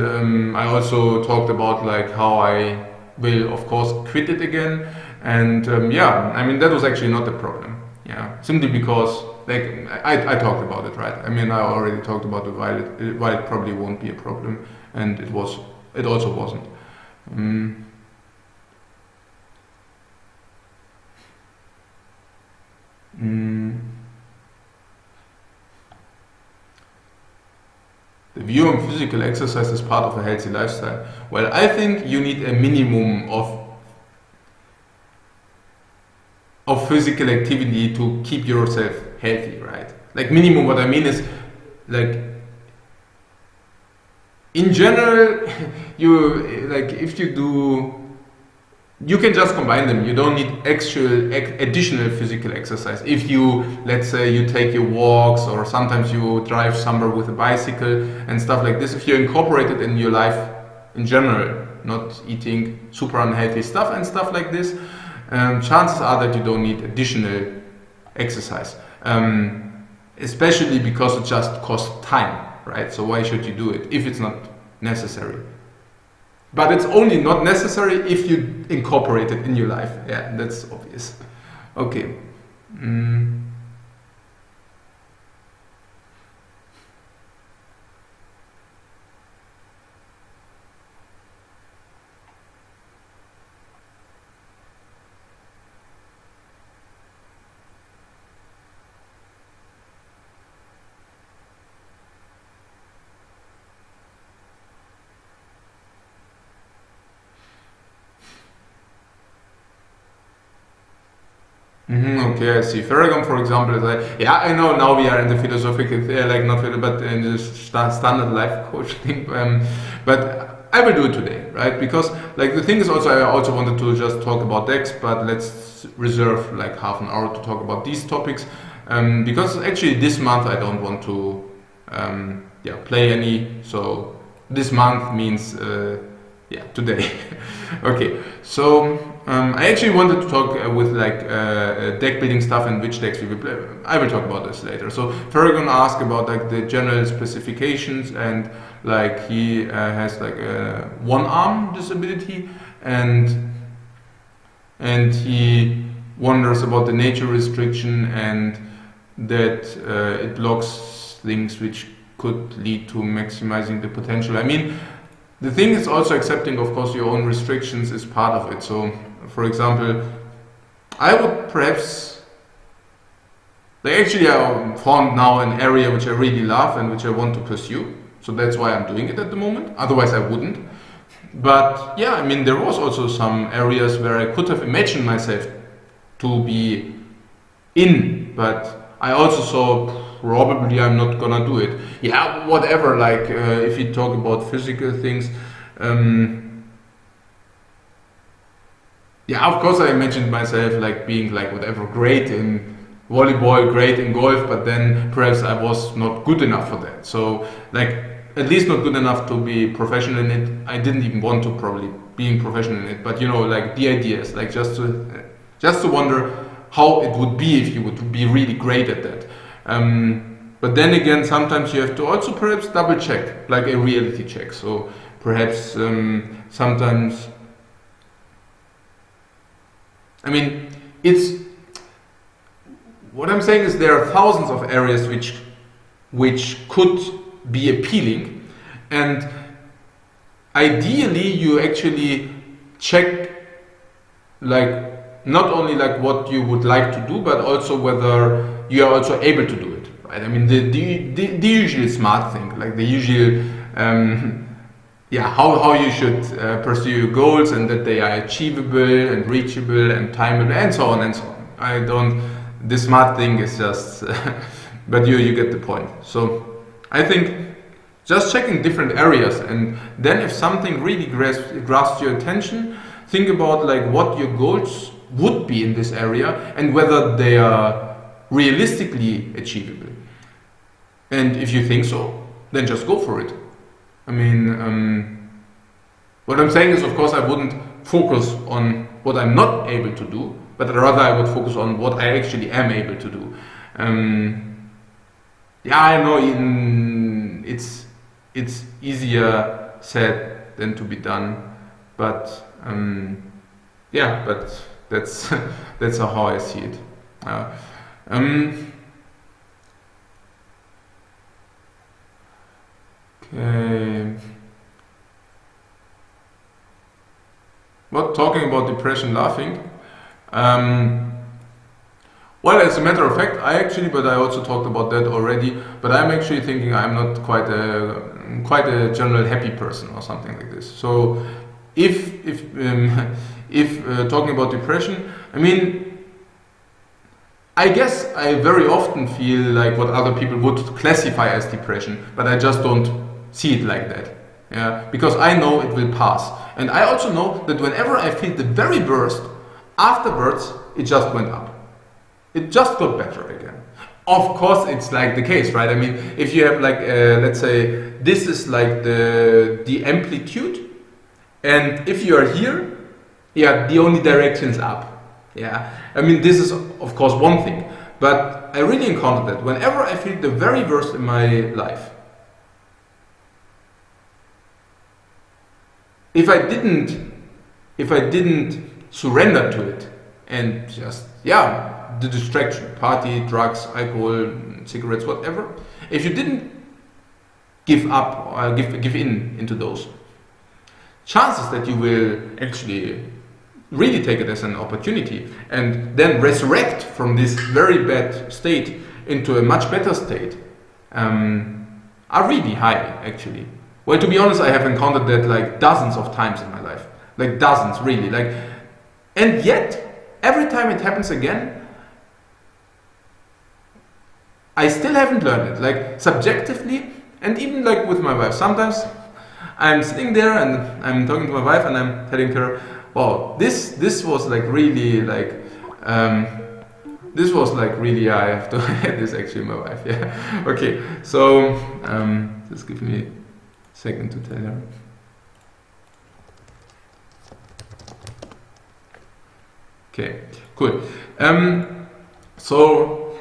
S1: I also talked about like how I will of course quit it again. And I mean that was actually not the problem. Yeah, simply because like I talked about it, right? I mean I already talked about it why it probably won't be a problem, and it also wasn't. The view on physical exercise is part of a healthy lifestyle. Well, I think you need a minimum of physical activity to keep yourself healthy, right? Like minimum, what I mean is like in general, if you do. You can just combine them. You don't need additional physical exercise. If you, let's say, you take your walks, or sometimes you drive somewhere with a bicycle and stuff like this, if you incorporate it in your life in general, not eating super unhealthy stuff and stuff like this, chances are that you don't need additional exercise. Especially because it just costs time, right? So why should you do it if it's not necessary? But it's only not necessary if you incorporate it in your life. Yeah, that's obvious. Okay. Okay, I see. Farragon, for example, is like, yeah, I know now we are in the philosophical, like not philo, but in the standard life coach thing. But I will do it today, right? Because like the thing is also, I also wanted to just talk about DEX, but let's reserve like half an hour to talk about these topics. Because actually this month I don't want to, play any. So this month means, today. Okay, so I actually wanted to talk with like deck building stuff and which decks we will play. I will talk about this later. So Farragon asked about like the general specifications, and like he has like a one arm disability, and he wonders about the nature restriction and that it blocks things which could lead to maximizing the potential. I mean, the thing is also accepting, of course, your own restrictions is part of it. So, for example, I would perhaps, I found now an area which I really love and which I want to pursue. So that's why I'm doing it at the moment. Otherwise, I wouldn't. But yeah, I mean, there was also some areas where I could have imagined myself to be in, but I also saw probably I'm not gonna do it. Yeah, whatever, like if you talk about physical things, of course I imagined myself like being like whatever, great in volleyball, great in golf, but then perhaps I was not good enough for that. So like at least not good enough to be professional in it. I didn't even want to probably being professional in it, but you know, like the idea is like just to wonder how it would be if you would be really great at that. But then again, sometimes you have to also perhaps double check, like a reality check. So perhaps sometimes, I mean, what I'm saying is there are thousands of areas which could be appealing, and ideally you actually check like not only like what you would like to do, but also whether you are also able to do it, right? I mean, the usual smart thing, like the usual, how you should pursue your goals and that they are achievable and reachable and timeable and so on and so on. The smart thing is just, but you get the point. So I think just checking different areas, and then if something really grasps your attention, think about like what your goals would be in this area and whether they are realistically achievable. And if you think so, then just go for it. I mean, what I'm saying is, of course, I wouldn't focus on what I'm not able to do, but rather I would focus on what I actually am able to do. I know it's easier said than to be done, but but that's how I see it. Okay. What, talking about depression, laughing? Well, as a matter of fact, but I also talked about that already, but I'm actually thinking I'm not quite a general happy person or something like this. So if talking about depression, I mean, I guess I very often feel like what other people would classify as depression, but I just don't see it like that. Yeah, because I know it will pass. And I also know that whenever I feel the very worst, afterwards it just went up. It just got better again. Of course, it's like the case, right? I mean, if you have like, let's say, this is like the amplitude, and if you are here, the only direction is up. Yeah, I mean, this is of course one thing, but I really encountered that whenever I feel the very worst in my life, if I didn't surrender to it and just the distraction, party, drugs, alcohol, cigarettes, whatever, if you didn't give up or give in into those, chances that you will actually really take it as an opportunity and then resurrect from this very bad state into a much better state are really high, actually. Well, to be honest, I have encountered that like dozens of times in my life, like dozens, really. Like, and yet every time it happens again, I still haven't learned it. Like subjectively, and even like with my wife, sometimes I'm sitting there and I'm talking to my wife and I'm telling her, wow, this was like really like this was like really, I have to add this actually my wife, yeah. Okay, so just give me a second to tell her. Okay, cool. So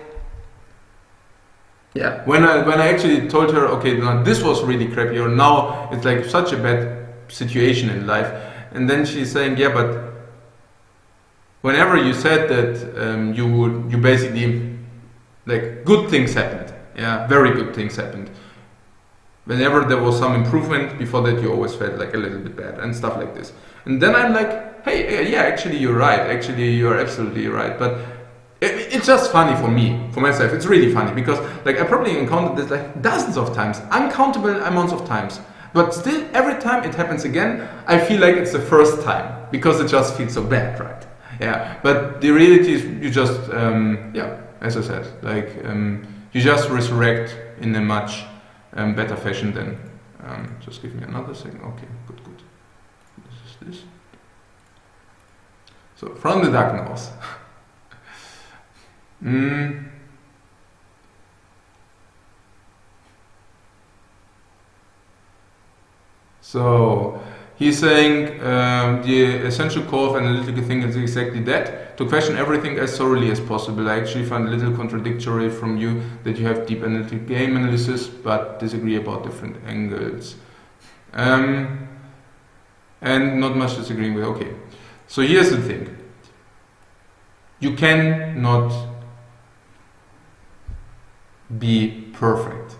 S1: yeah, when I actually told her, okay, now this was really crappy, or now it's like such a bad situation in life, and then she's saying, yeah, but whenever you said that you basically, like, good things happened, yeah, very good things happened. Whenever there was some improvement, before that you always felt like a little bit bad and stuff like this. And then I'm like, hey, yeah, actually you're right, actually you're absolutely right, but it's just funny for me, for myself, it's really funny, because like I probably encountered this like dozens of times, uncountable amounts of times, but still every time it happens again, I feel like it's the first time, because it just feels so bad, right? Yeah, but the reality is you just, yeah, as I said, like you just resurrect in a much better fashion than, just give me another second, okay, good. This is this. So, from the dark north. So, he's saying the essential core of analytical thinking is exactly that, to question everything as thoroughly as possible. I actually find a little contradictory from you that you have deep analytical game analysis but disagree about different angles. And not much disagreeing with, okay. So here's the thing. You cannot be perfect.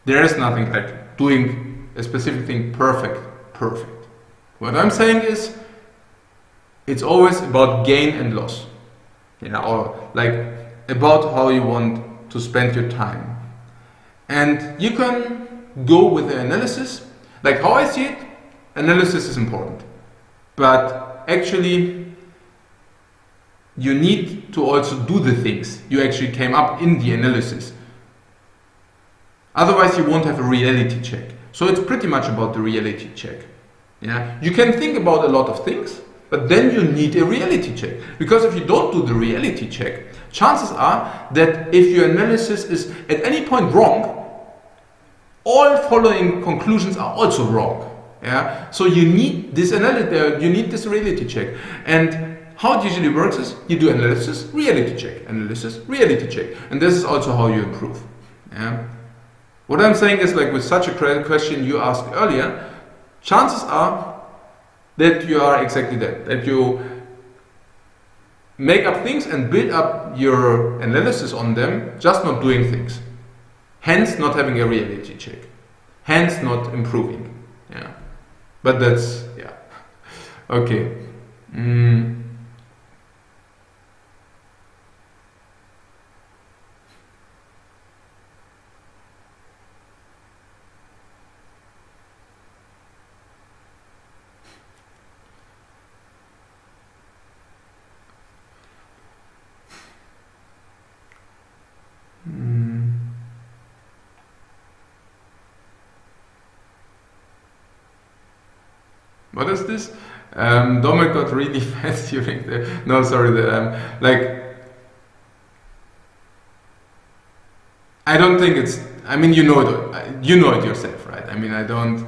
S1: There is nothing like doing a specific thing perfect. What I'm saying is, it's always about gain and loss, or like about how you want to spend your time. And you can go with the analysis, like how I see it, analysis is important. But actually, you need to also do the things you actually came up in the analysis. Otherwise, you won't have a reality check. So it's pretty much about the reality check. Yeah, you can think about a lot of things, but then you need a reality check. Because if you don't do the reality check, chances are that if your analysis is at any point wrong, all following conclusions are also wrong. Yeah, so you need this analysis, you need this reality check. And how it usually works is you do analysis, reality check, analysis, reality check, and this is also how you improve. Yeah. What I'm saying is, like with such a question you asked earlier, chances are that you are exactly that you make up things and build up your analysis on them, just not doing things. Hence not having a reality check. Hence not improving. Yeah. But that's, yeah. Okay. What is this? Domek got really fast during the... No, sorry. Like, I don't think it's... I mean, you know it yourself, right? I mean, I don't...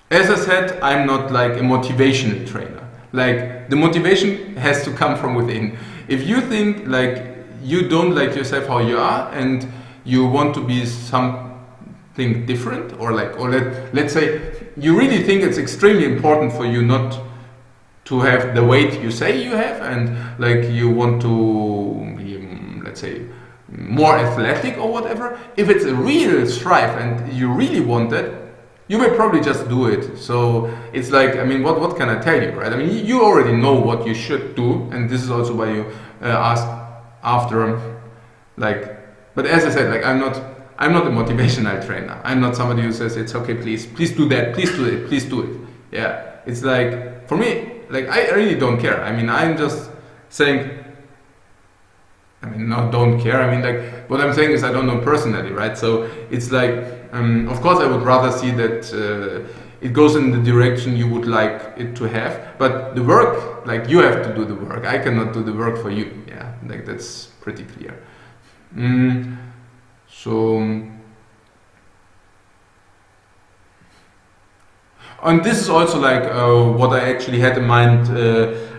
S1: As I said, I'm not like a motivational trainer. Like, the motivation has to come from within. If you think like you don't like yourself how you are and you want to be something different, or let's say you really think it's extremely important for you not to have the weight you say you have, and like you want to be, let's say, more athletic or whatever, if it's a real strive and you really want that, you will probably just do it. So it's like, I mean, what can I tell you, right? I mean, you already know what you should do, and this is also why you ask after, like, but as I said, like, I'm not a motivational trainer. I'm not somebody who says it's okay, please do that, please do it, please do it. Yeah, it's like, for me, like, I really don't care. I mean, I'm just saying, I mean, not don't care. I mean, like, what I'm saying is I don't know personally, right? So it's like, of course, I would rather see that it goes in the direction you would like it to have. But the work, like, you have to do the work. I cannot do the work for you. Yeah, like that's pretty clear. So, and this is also like what I actually had in mind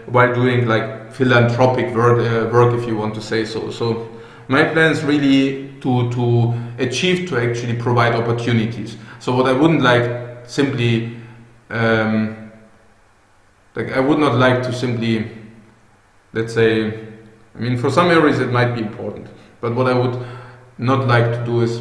S1: while doing like philanthropic work, if you want to say so. So my plan is really to achieve to actually provide opportunities. So what I wouldn't like simply like I would not like to simply, let's say, I mean, for some areas it might be important, but what I would not like to do is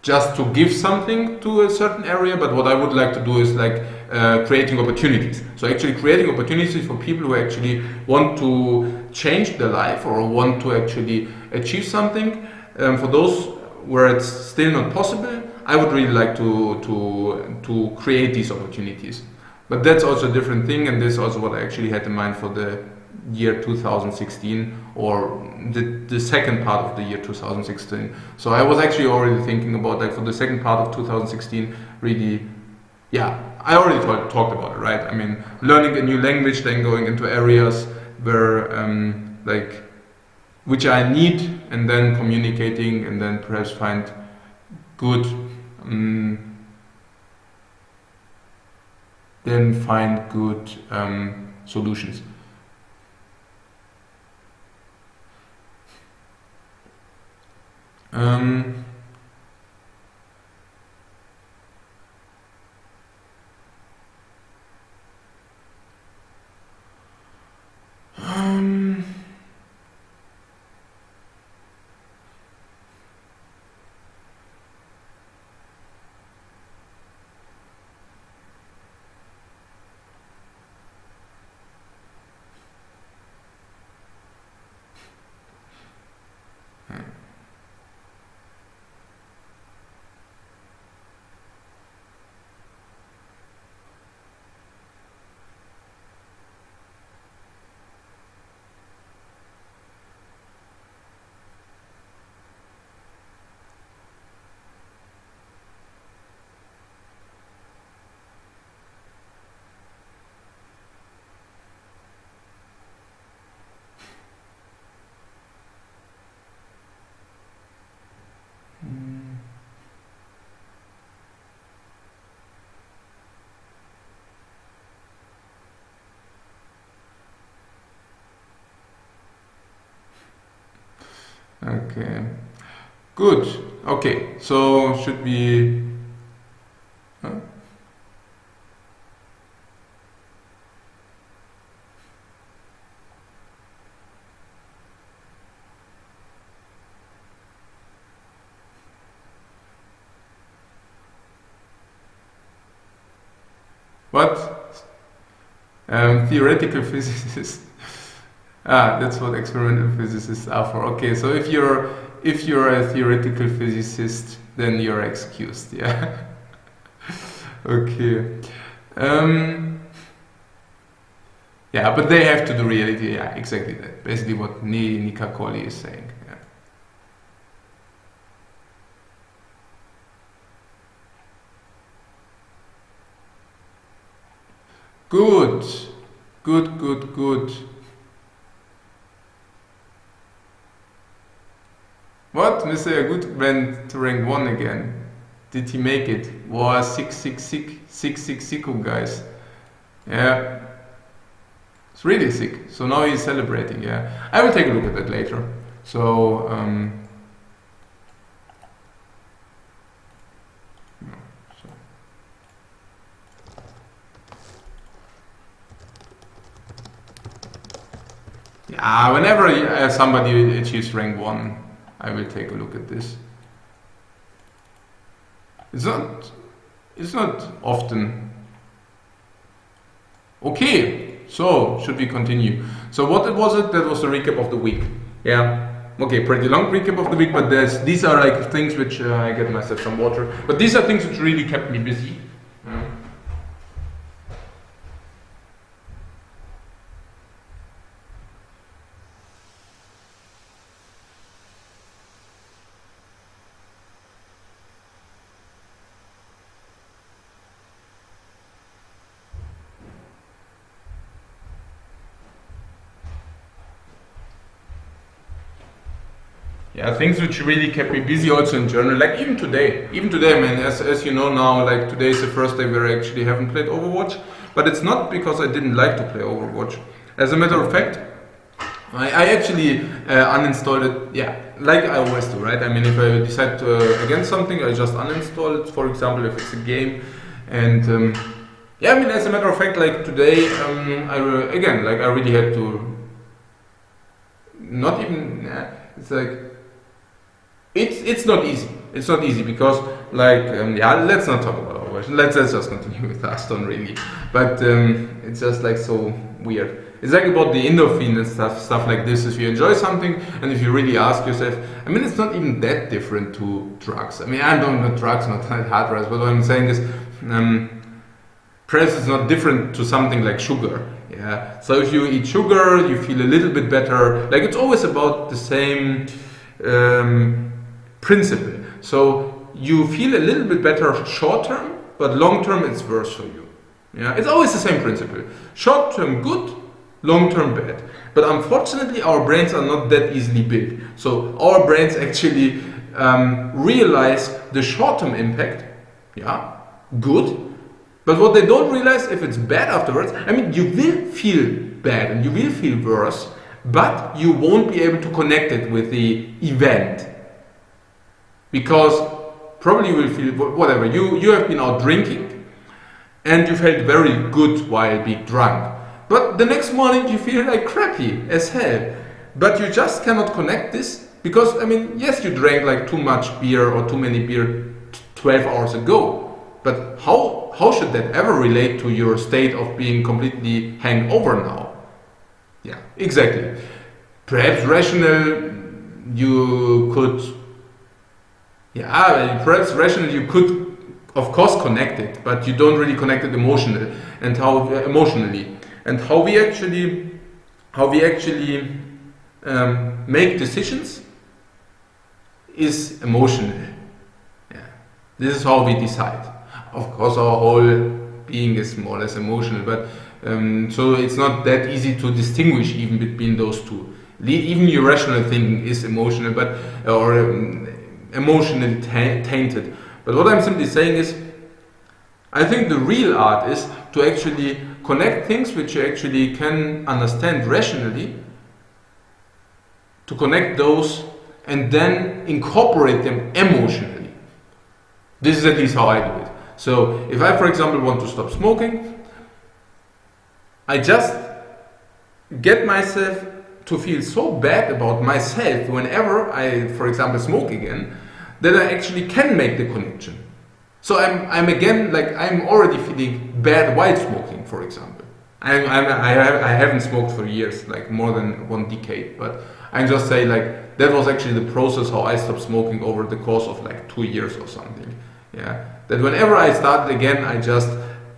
S1: just to give something to a certain area, but what I would like to do is like creating opportunities. So actually creating opportunities for people who actually want to change their life or want to actually achieve something. For those where it's still not possible, I would really like to create these opportunities. But that's also a different thing, and this is also what I actually had in mind for the year 2016, or the second part of the year 2016. So I was actually already thinking about, like, for the second part of 2016, really, yeah, I already talked about it, right? I mean, learning a new language, then going into areas where like which I need, and then communicating, and then perhaps find good solutions. Okay, good. Okay, so should we? What? Theoretical physicists. That's what experimental physicists are for. Okay, so if you're a theoretical physicist, then you're excused. Yeah. Okay. Yeah, but they have to do reality. Yeah, exactly that. Basically, what Nika Colley is saying. Yeah. Good. What? Mr. Agut went to rank 1 again. Did he make it? Wow, 666 guys. Yeah. It's really sick. So now he's celebrating, yeah. I will take a look at that later. So, yeah, whenever somebody achieves rank 1, I will take a look at this. It's not often. Okay, so should we continue? So what was it? That was the recap of the week. Yeah. Okay, pretty long recap of the week, but these are like things which I get myself some water. But these are things which really kept me busy. Yeah, things which really kept me busy also in general, like even today. Even today, I mean, as you know now, like today is the first day where I actually haven't played Overwatch, but it's not because I didn't like to play Overwatch. As a matter of fact, I actually uninstalled it, yeah, like I always do, right? I mean, if I decide against something, I just uninstall it, for example, if it's a game. And yeah, I mean, as a matter of fact, like today, again, like I really had to, not even, it's like, it's not easy. It's not easy because, like, yeah, let's not talk about Overwatch. Let's just continue with Hearthstone, really. But it's just like so weird. It's like about the endorphin and stuff like this. If you enjoy something and if you really ask yourself, I mean, it's not even that different to drugs. I mean, I don't know drugs, not hard drugs, but what I'm saying is, perhaps it's not different to something like sugar. Yeah. So if you eat sugar, you feel a little bit better. Like it's always about the same principle. So you feel a little bit better short term, but long term it's worse for you. Yeah. It's always the same principle. Short term good, long term bad. But unfortunately, our brains are not that easily built. So our brains actually realize the short term impact. Yeah. Good. But what they don't realize, if it's bad afterwards, I mean, you will feel bad and you will feel worse, but you won't be able to connect it with the event. Because probably you will feel, whatever, you have been out drinking and you felt very good while being drunk. But the next morning you feel like crappy as hell. But you just cannot connect this because, I mean, yes, you drank like too much beer or too many beer 12 hours ago. But how should that ever relate to your state of being completely hangover now? Yeah, exactly. Perhaps rational you could, yeah, perhaps rational you could, of course, connect it, but you don't really connect it emotionally and how we actually make decisions is emotional. Yeah, this is how we decide. Of course, our whole being is more or less emotional, but so it's not that easy to distinguish even between those two. Even your rational thinking is emotional, but or emotionally tainted. But what I'm simply saying is, I think the real art is to actually connect things which you actually can understand rationally, to connect those and then incorporate them emotionally. This is at least how I do it. So if I, for example, want to stop smoking, I just get myself to feel so bad about myself whenever I, for example, smoke again, that I actually can make the connection. So I'm again, like I'm already feeling bad while smoking, for example. I haven't smoked for years, like more than 1 decade, but I just say like that was actually the process how I stopped smoking over the course of like 2 years or something. Yeah, that whenever I started again, I just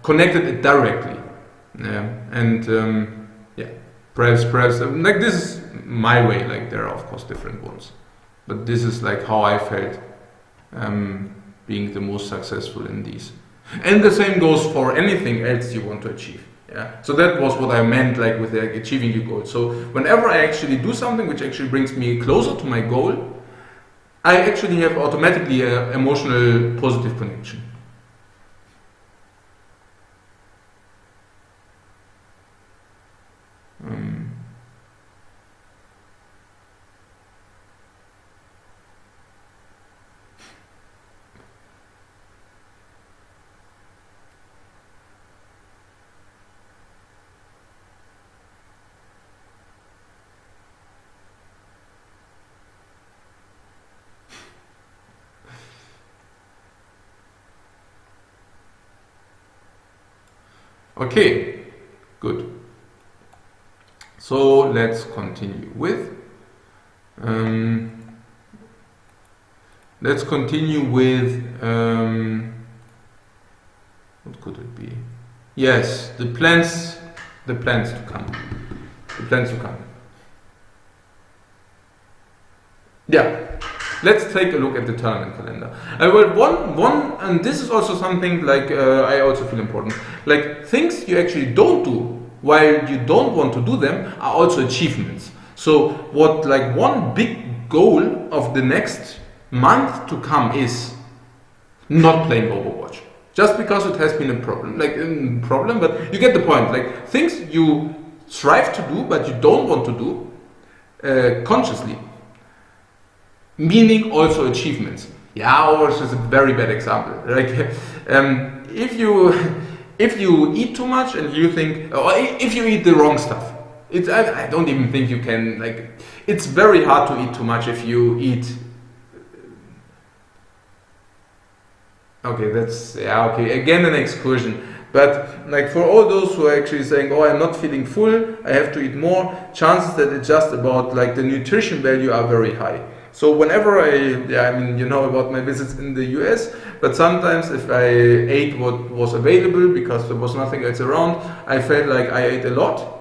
S1: connected it directly. Yeah, and yeah, perhaps like this is my way. Like there are of course different ones, but this is like how I felt being the most successful in these. And the same goes for anything else you want to achieve. Yeah. So that was what I meant like with like, achieving your goal. So whenever I actually do something which actually brings me closer to my goal, I actually have automatically an emotional positive connection. Okay, good. So let's continue with what could it be? Yes, the plans to come. The plans to come. Yeah. Let's take a look at the tournament calendar. Well, and this is also something like I also feel important. Like things you actually don't do while you don't want to do them are also achievements. So what like one big goal of the next month to come is not playing Overwatch. Just because it has been a problem, but you get the point. Like things you strive to do, but you don't want to do consciously. Meaning also achievements. Yeah, Overwatch is a very bad example. Like if you eat too much and you think, or if you eat the wrong stuff, I don't even think you can, like, it's very hard to eat too much if you eat. Okay, again an excursion. But like for all those who are actually saying, oh, I'm not feeling full, I have to eat more, chances that it's just about like the nutrition value are very high. So whenever I mean, you know about my visits in the US, but sometimes if I ate what was available because there was nothing else around, I felt like I ate a lot.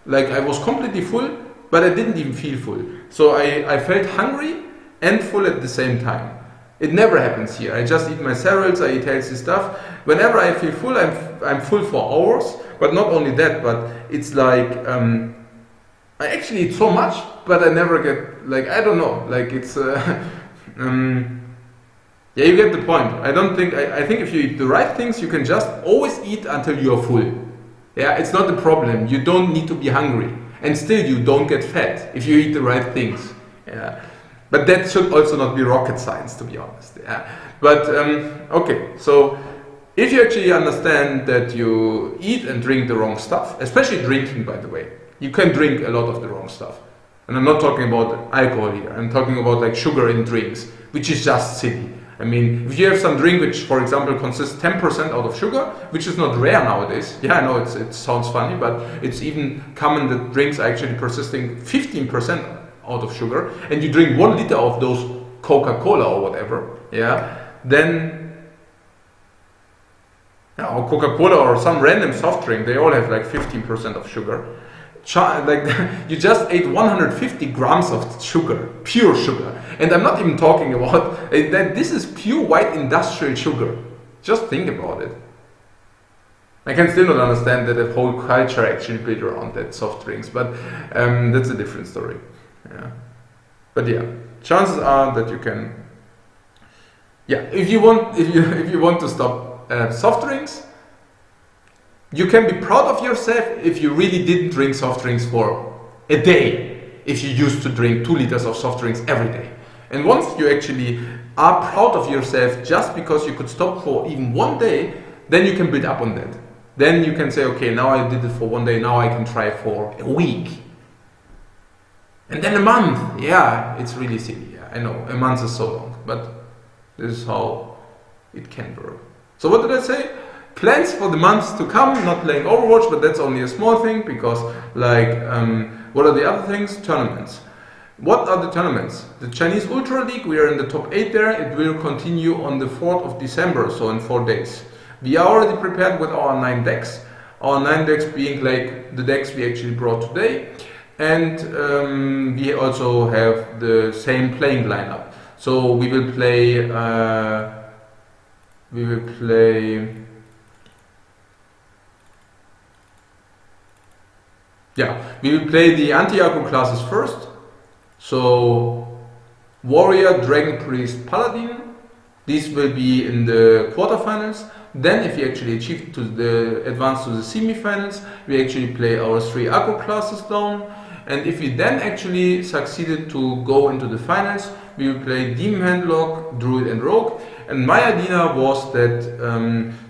S1: Like I was completely full, but I didn't even feel full. So I felt hungry and full at the same time. It never happens here. I just eat my cereals, I eat healthy stuff. Whenever I feel full, I'm full for hours. But not only that, but it's like I actually eat so much, but I never get, like, I don't know, like it's yeah, you get the point. I think if you eat the right things, you can just always eat until you are full. Yeah, it's not a problem. You don't need to be hungry, and still you don't get fat if you eat the right things. Yeah. But that should also not be rocket science, to be honest. Yeah. But okay, so if you actually understand that you eat and drink the wrong stuff, especially drinking, by the way, you can drink a lot of the wrong stuff. And I'm not talking about alcohol here. I'm talking about like sugar in drinks, which is just silly. I mean, if you have some drink which, for example, consists 10% out of sugar, which is not rare nowadays. Yeah, I know it sounds funny, but it's even common that drinks are actually persisting 15% out of sugar, and you drink 1 liter of those Coca-Cola or whatever, yeah, then, yeah, or Coca-Cola or some random soft drink, they all have like 15% of sugar. Like you just ate 150 grams of sugar, pure sugar, and I'm not even talking about that. This is pure white industrial sugar. Just think about it. I can still not understand that the whole culture actually built around that soft drinks, but that's a different story. Yeah, but yeah, chances are that you can. Yeah, if you want to stop soft drinks, you can be proud of yourself if you really didn't drink soft drinks for a day. If you used to drink 2 liters of soft drinks every day, and once you actually are proud of yourself just because you could stop for even 1 day, then you can build up on that. Then you can say, okay, now I did it for 1 day, now I can try for a week. And then a month. Yeah, it's really silly. Yeah, I know, a month is so long, but this is how it can work. So what did I say? Plans for the months to come, not playing Overwatch, but that's only a small thing because, like, what are the other things? Tournaments. What are the tournaments? The Chinese Ultra League, we are in the top 8 there. It will continue on the 4th of December, so in 4 days. We are already prepared with our 9 decks. Our 9 decks being like the decks we actually brought today. And we also have the same playing lineup. So we will play the anti-aggro classes first. So Warrior, Dragon Priest, Paladin. These will be in the quarterfinals. Then if we actually achieve to advance to the semifinals, we actually play our 3 aggro classes down. And if we then actually succeeded to go into the finals, we will play Demon Handlock, Druid and Rogue. And my idea was that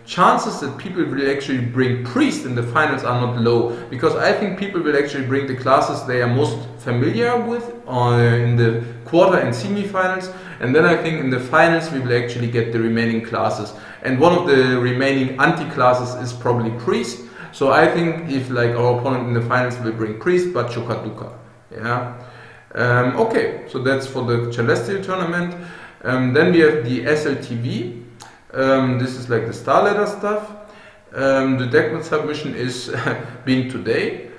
S1: chances that people will actually bring Priest in the finals are not low, because I think people will actually bring the classes they are most familiar with in the quarter and semi-finals, and then I think in the finals we will actually get the remaining classes. And one of the remaining anti-classes is probably Priest. So I think if like our opponent in the finals will bring Priest, but Chokaduka. Yeah. Okay, so that's for the Celestial tournament. Then we have the SLTV. This is like the Star Ladder stuff. The deck submission is being today.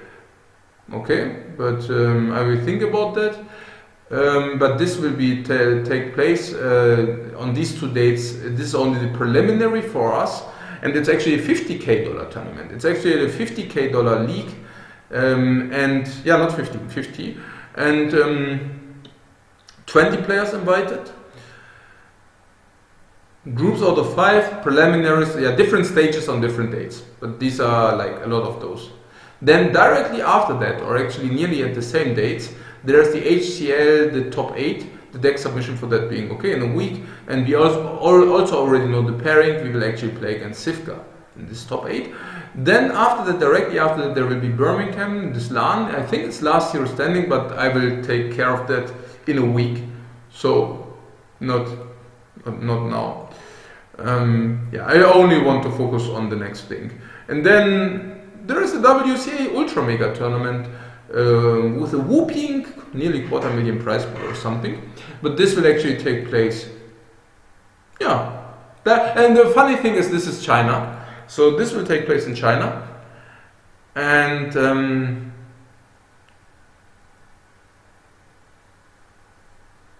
S1: Okay, but I will think about that. But this will be take place on these 2 dates. This is only the preliminary for us, and it's actually a $50K tournament. It's actually a $50K league, and yeah, not 50, 50. And 20 players invited. Groups out of 5, preliminaries, yeah, different stages on different dates, but these are like a lot of those. Then directly after that, or actually nearly at the same dates, there's the HCL, the top 8, the deck submission for that being okay in a week, and we also already know the pairing. We will actually play against Sivka in this top 8. Then after that, directly after that, there will be Birmingham, this LAN. I think it's last year standing, but I will take care of that in a week, so not now. Yeah, I only want to focus on the next thing. And then there is a WCA Ultra Mega tournament with a whooping nearly $250,000 prize pool or something. But this will actually take place. Yeah. And the funny thing is, this is China. So this will take place in China. And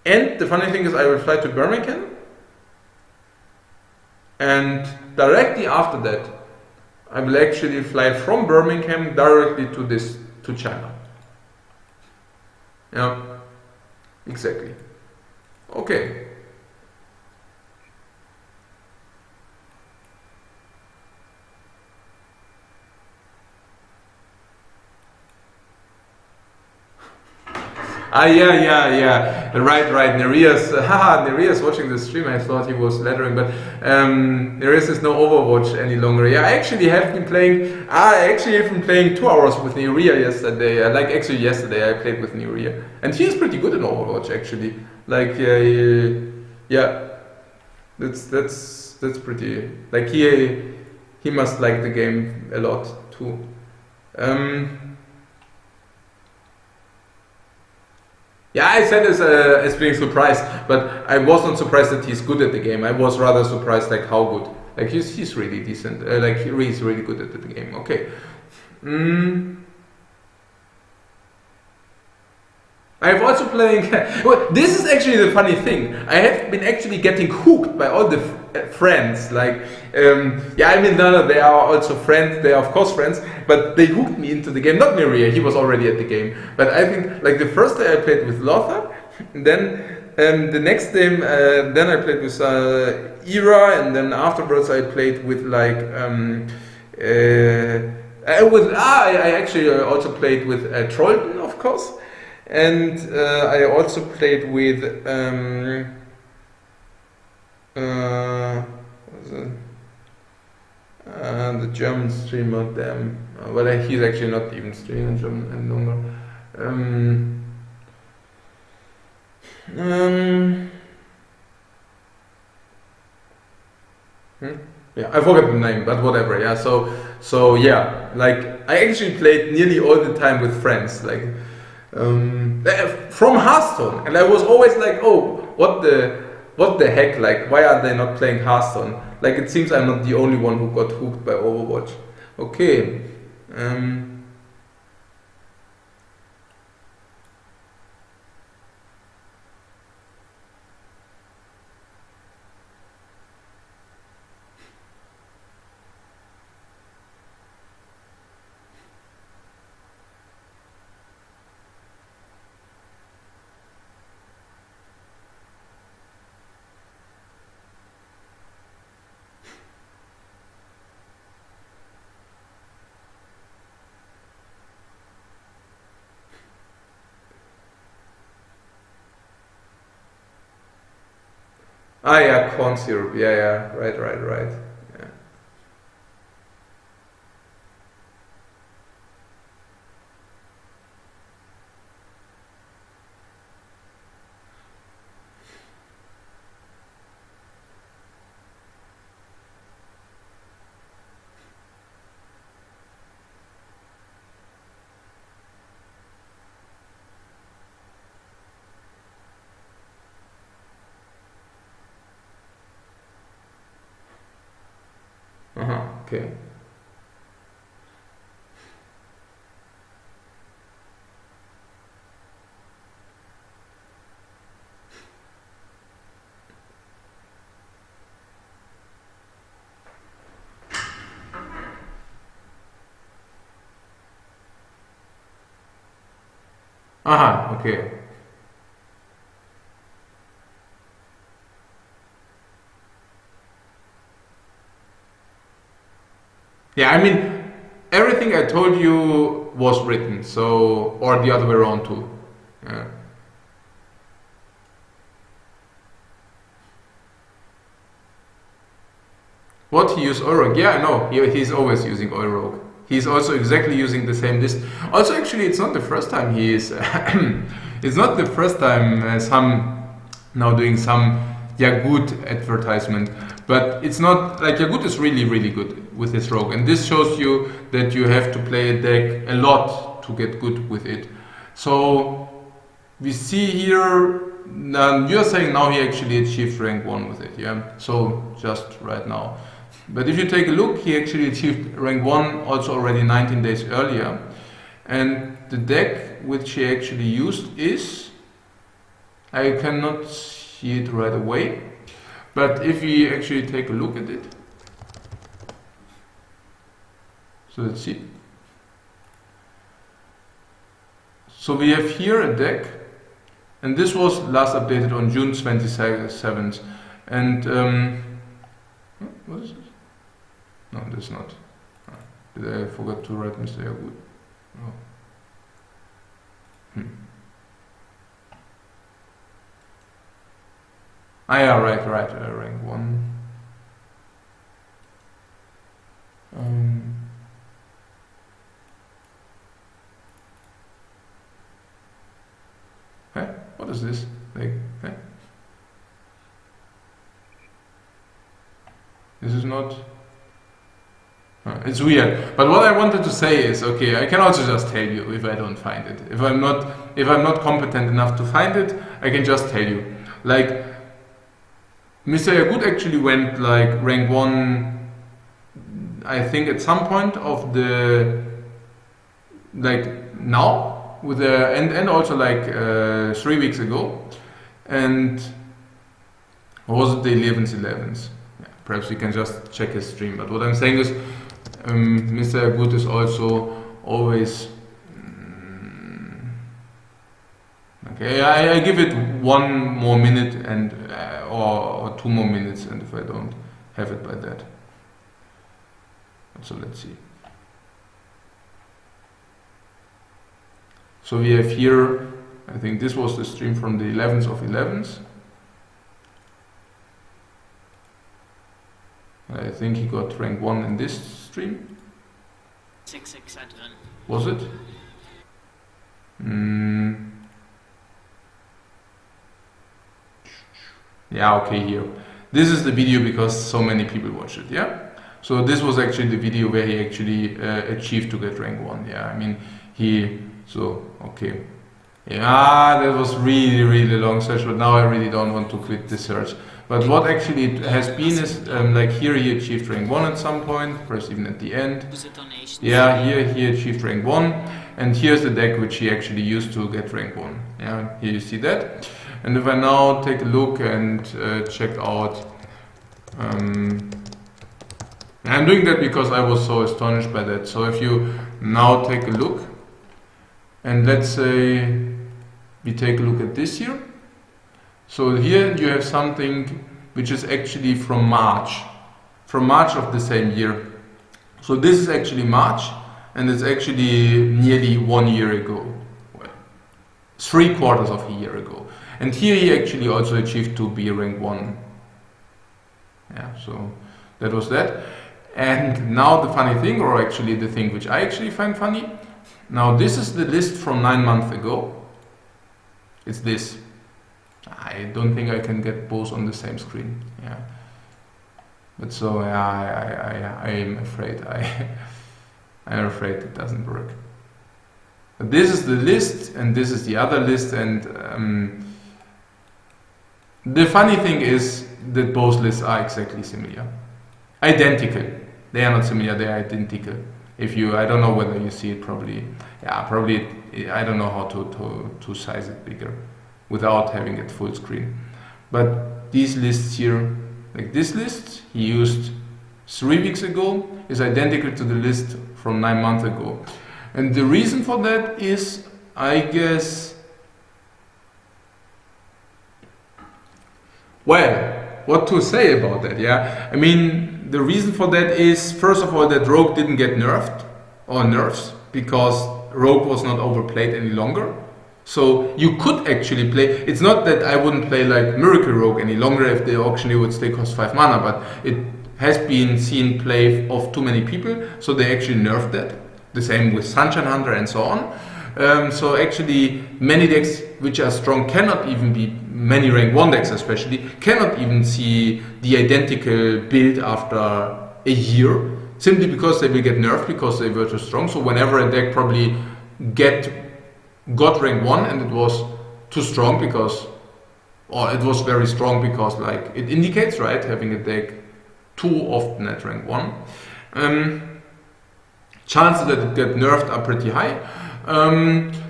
S1: the funny thing is, I will fly to Birmingham. And directly after that, I will actually fly from Birmingham directly to China. Yeah, exactly. Okay. Yeah. Right. Nereus watching the stream. I thought he was lettering, but Nereus is no Overwatch any longer. Yeah, I actually have been playing. I actually have been playing 2 hours with Nerea yesterday. Actually yesterday I played with Nerea, and he is pretty good in Overwatch actually. Like, yeah, that's pretty. Like he must like the game a lot too. Yeah, I said as being surprised, but I wasn't surprised that he's good at the game. I was rather surprised like how good. Like he's really decent. Like he's really good at the game. Okay. I've also playing. Well, this is actually the funny thing. I have been actually getting hooked by all the friends. Like, yeah, I mean, no, they are also friends. They are of course friends, but they hooked me into the game. Not Nerea, he was already at the game. But I think like the first day I played with Lothar, then the next day, then I played with Ira, and then afterwards I played with like. I actually also played with Trollton, of course. And I also played with the German streamer, damn. Well, he's actually not even streaming in German any longer. Yeah, I forgot the name, but whatever. Yeah, so yeah, like I actually played nearly all the time with friends, like. From Hearthstone, and I was always like, oh, what the heck, like why are they not playing Hearthstone? Like it seems I'm not the only one who got hooked by Overwatch. Okay. Ah, yeah, corn syrup. Yeah, right. Yeah. Okay. Okay. Yeah, I mean, everything I told you was written, so, or the other way around too. Yeah. What, he used Oilrogue? Yeah, I know, he's always using Oilrogue. He's also exactly using the same list. Also, actually, it's not the first time he is, it's not the first time some now doing some Yagud advertisement. But it's not, like, Yagud is really, really good with his rogue. And this shows you that you have to play a deck a lot to get good with it. So, we see here, you're saying now he actually achieved rank 1 with it, yeah? So, just right now. But if you take a look, he actually achieved rank 1 also already 19 days earlier. And the deck which he actually used is, I cannot see it right away, but if we actually take a look at it, so let's see. So we have here a deck, and this was last updated on June 27th. And what is this? No, this is not. Did I forget to write Mr. Yagud? Oh. Ah, yeah, right, rank 1. Hey, what is this? Like, hey? This is not... it's weird. But what I wanted to say is, okay, I can also just tell you if I don't find it. If I'm not competent enough to find it, I can just tell you. Like, Mr. Yagud actually went like rank 1, I think at some point of the, like now, with the, and also like 3 weeks ago, and was it the 11th? Yeah, perhaps you can just check his stream, but what I'm saying is, Mr. Yagud is also always, okay, I give it 1 more minute and or 2 more minutes, and if I don't have it by that. So let's see. So we have here, I think this was the stream from the 11th of 11th. I think he got rank 1 in this stream.
S2: 6-6 Advent.
S1: Was it? Yeah, okay, here. This is the video because so many people watched it, yeah? So this was actually the video where he actually achieved to get rank 1, yeah? I mean, okay. Yeah, that was really, really long search, but now I really don't want to quit the search. But what actually has been is, like here he achieved rank 1 at some point, perhaps even at the end. Yeah, here he achieved rank 1, and here's the deck which he actually used to get rank 1. Yeah, here you see that. And if I now take a look and check out, I'm doing that because I was so astonished by that. So if you now take a look, and let's say we take a look at this here. So here you have something which is actually from March of the same year. So this is actually March, and it's actually nearly 1 year ago, well, 3/4 of a year ago. And here he actually also achieved to be rank 1. Yeah, so that was that. And now the funny thing, or actually the thing which I actually find funny, now this is the list from 9 months ago. It's this. I don't think I can get both on the same screen. Yeah. But so yeah, I am afraid I'm afraid it doesn't work. But this is the list, and this is the other list, and the funny thing is that both lists are exactly similar, identical. They are not similar; they are identical. If you, I don't know whether you see it. Probably, yeah, probably. I don't know how to size it bigger without having it full screen. But these lists here, like this list he used 3 weeks ago, is identical to the list from 9 months ago. And the reason for that is, I guess, well, what to say about that, yeah? I mean, the reason for that is, first of all, that Rogue didn't get nerfed or nerfs because Rogue was not overplayed any longer. So you could actually play. It's not that I wouldn't play like Miracle Rogue any longer if the auctioneer would still cost 5 mana, but it has been seen play of too many people, so they actually nerfed that. The same with Sunshine Hunter and so on. So actually many decks which are strong cannot even be, many rank 1 decks especially, cannot even see the identical build after a year, simply because they will get nerfed because they were too strong. So whenever a deck probably got rank 1 and it was too strong because, or it was very strong because like it indicates, right, having a deck too often at rank 1. Chances that it get nerfed are pretty high.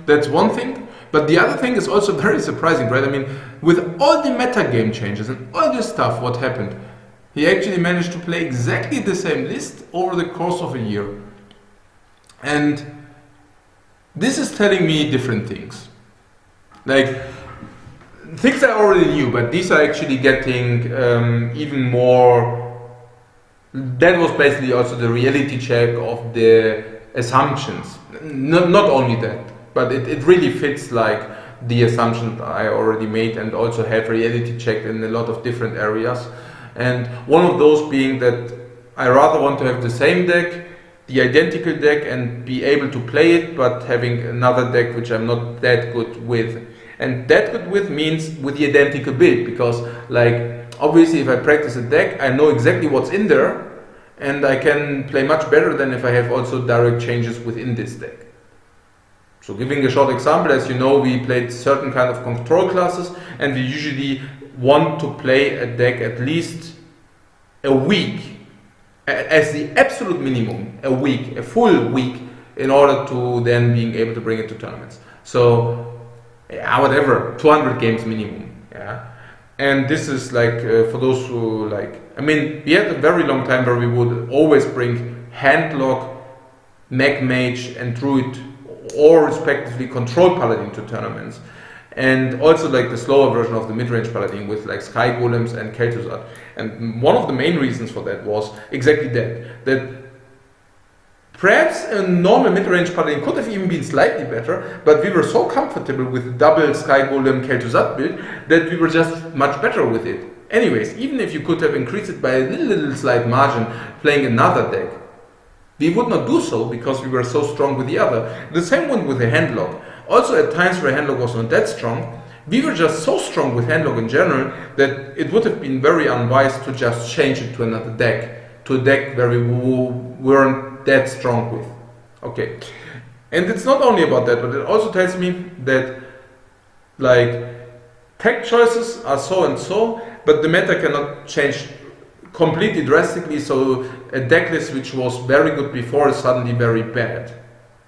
S1: That's one thing. But the other thing is also very surprising, right? I mean, with all the meta game changes and all this stuff, what happened? He actually managed to play exactly the same list over the course of a year. And this is telling me different things. Like, things I already knew, but these are actually getting even more. That was basically also the reality check of the assumptions. Not only that, but it really fits like the assumptions I already made and also have reality checked in a lot of different areas. And one of those being that I rather want to have the same deck, the identical deck, and be able to play it, but having another deck which I'm not that good with. And that good with means with the identical build, because like obviously if I practice a deck, I know exactly what's in there, and I can play much better than if I have also direct changes within this deck. So giving a short example, as you know, we played certain kind of control classes, and we usually want to play a deck at least a week, as the absolute minimum, a week, a full week, in order to then being able to bring it to tournaments. So, yeah, whatever, 200 games minimum, yeah. And this is like, for those who like, I mean, we had a very long time where we would always bring Handlock, Mech Mage and Druid, or respectively Control Paladin to tournaments. And also like the slower version of the mid-range Paladin with like Sky Golems and Kel'Thuzad. And one of the main reasons for that was exactly that perhaps a normal mid-range Paladin could have even been slightly better, but we were so comfortable with the double Sky Golem Kel'Thuzad build that we were just much better with it. Anyways, even if you could have increased it by a little slight margin playing another deck, we would not do so because we were so strong with the other. The same one with the Handlock. Also at times where Handlock was not that strong, we were just so strong with Handlock in general that it would have been very unwise to just change it to another deck, to a deck where we weren't that strong with. Okay. And it's not only about that, but it also tells me that like tech choices are so and so, but the meta cannot change completely drastically, so a deck list which was very good before is suddenly very bad.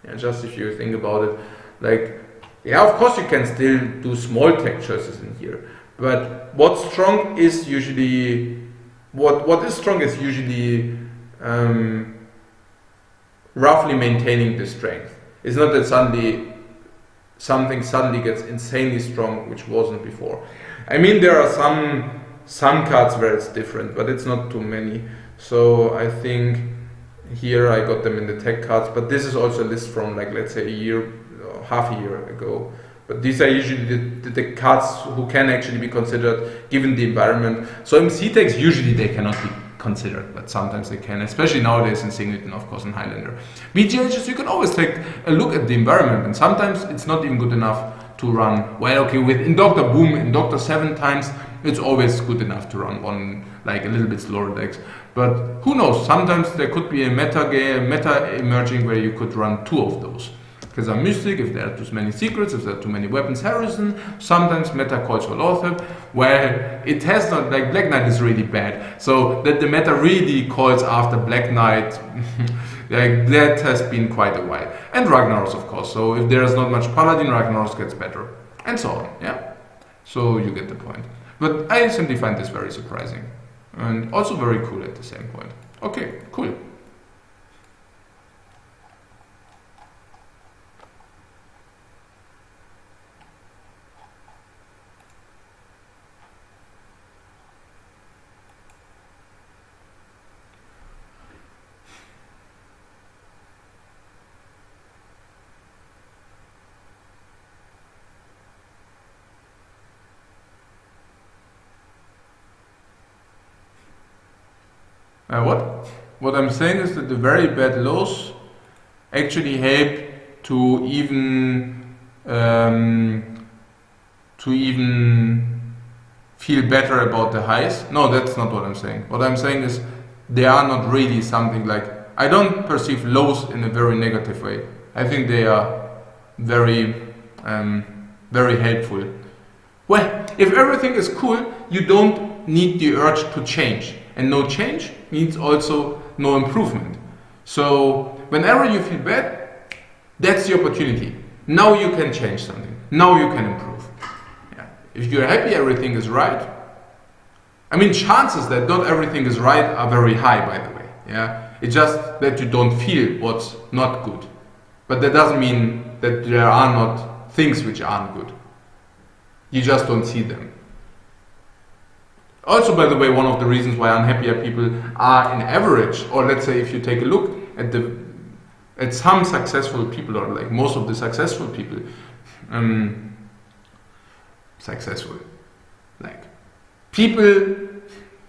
S1: And just if you think about it, like, yeah, of course you can still do small tech choices in here, but what's strong is usually, what is strong is usually roughly maintaining the strength. It's not that suddenly something suddenly gets insanely strong, which wasn't before. I mean, there are some cards where it's different, but it's not too many. So I think here I got them in the tech cards, but this is also a list from like, let's say a year, half a year ago. But these are usually the cards who can actually be considered given the environment. So MC techs usually they cannot be considered, but sometimes they can, especially nowadays in Singleton, of course, in Highlander. BGHs, you can always take a look at the environment, and sometimes it's not even good enough to run. Well, okay, with Indoctor Boom, Indoctor 7 times, it's always good enough to run one, like a little bit slower decks. But who knows, sometimes there could be a meta emerging where you could run 2 of those. Because I'm Mystic, if there are too many secrets, if there are too many weapons, Harrison, sometimes meta calls for Lothar, where it has not, like Black Knight is really bad. So that the meta really calls after Black Knight, like that has been quite a while. And Ragnaros, of course, so if there is not much Paladin, Ragnaros gets better. And so on, yeah? So you get the point. But I simply find this very surprising. And also very cool at the same point. Okay, cool. What? What I'm saying is that the very bad lows actually help to even feel better about the highs. No, that's not what I'm saying. What I'm saying is they are not really something like, I don't perceive lows in a very negative way. I think they are very very helpful. Well, if everything is cool, you don't need the urge to change. And no change means also no improvement. So whenever you feel bad, that's the opportunity. Now you can change something. Now you can improve. Yeah. If you're happy everything is right, I mean, chances that not everything is right are very high, by the way. Yeah. It's just that you don't feel what's not good. But that doesn't mean that there are not things which aren't good. You just don't see them. Also, by the way, one of the reasons why unhappier people are in average, or let's say if you take a look at some successful people, or like most of the successful people, successful, like people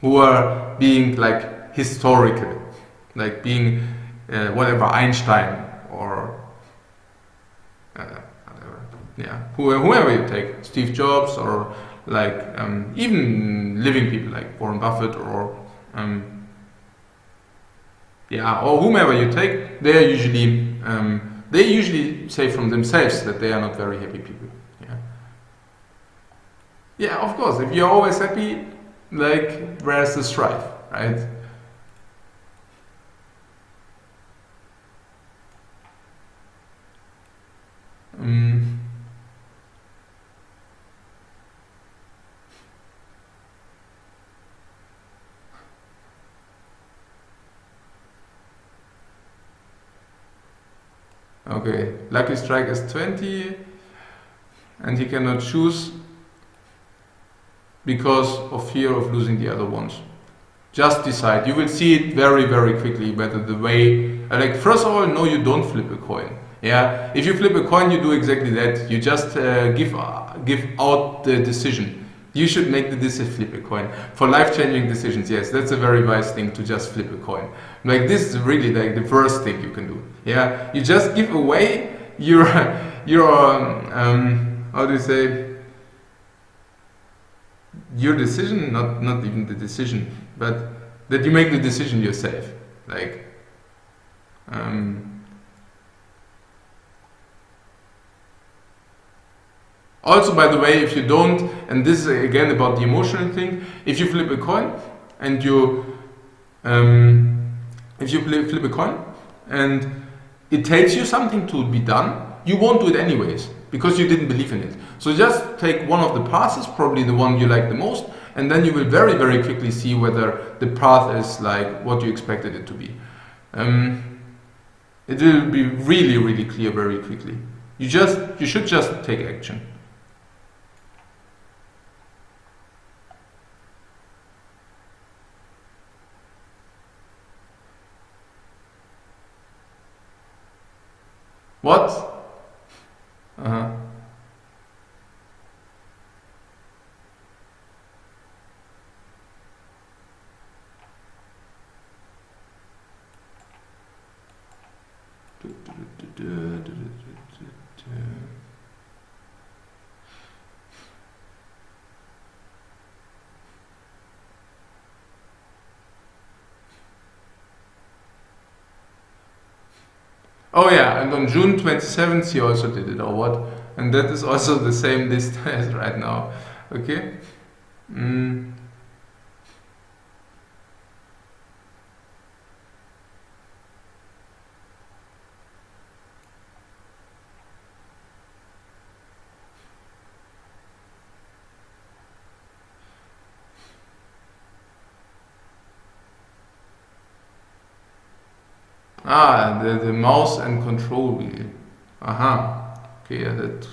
S1: who are being like historical, like being whatever, Einstein or whatever, yeah, whoever you take, Steve Jobs, or like even living people like Warren Buffett, or yeah, or whomever you take, they usually say from themselves that they are not very happy people. Yeah, yeah, of course. If you're always happy, like where's the strife, right? Okay, lucky strike is 20 and he cannot choose because of fear of losing the other ones. Just decide. You will see it very, very quickly whether the way, like first of all, no, you don't flip a coin. Yeah, if you flip a coin, you do exactly that. You just give out the decision. You should make the decision, flip a coin. For life-changing decisions, yes, that's a very wise thing to just flip a coin. Like this is really like the first thing you can do. Yeah, you just give away your how do you say, your decision, not even the decision, but that you make the decision yourself. Like also, by the way, if you don't, and this is again about the emotional thing, if you flip a coin and you if you flip a coin and it tells you something to be done, you won't do it anyways because you didn't believe in it. So just take one of the paths, probably the one you like the most, and then you will very, very quickly see whether the path is like what you expected it to be. It will be really, really clear very quickly. You should just take action. What? Uh-huh. Oh yeah, and on June 27th he also did it, or what? And that is also the same list as right now. Okay? Ah, the mouse and control wheel. Aha. Okay, yeah, that.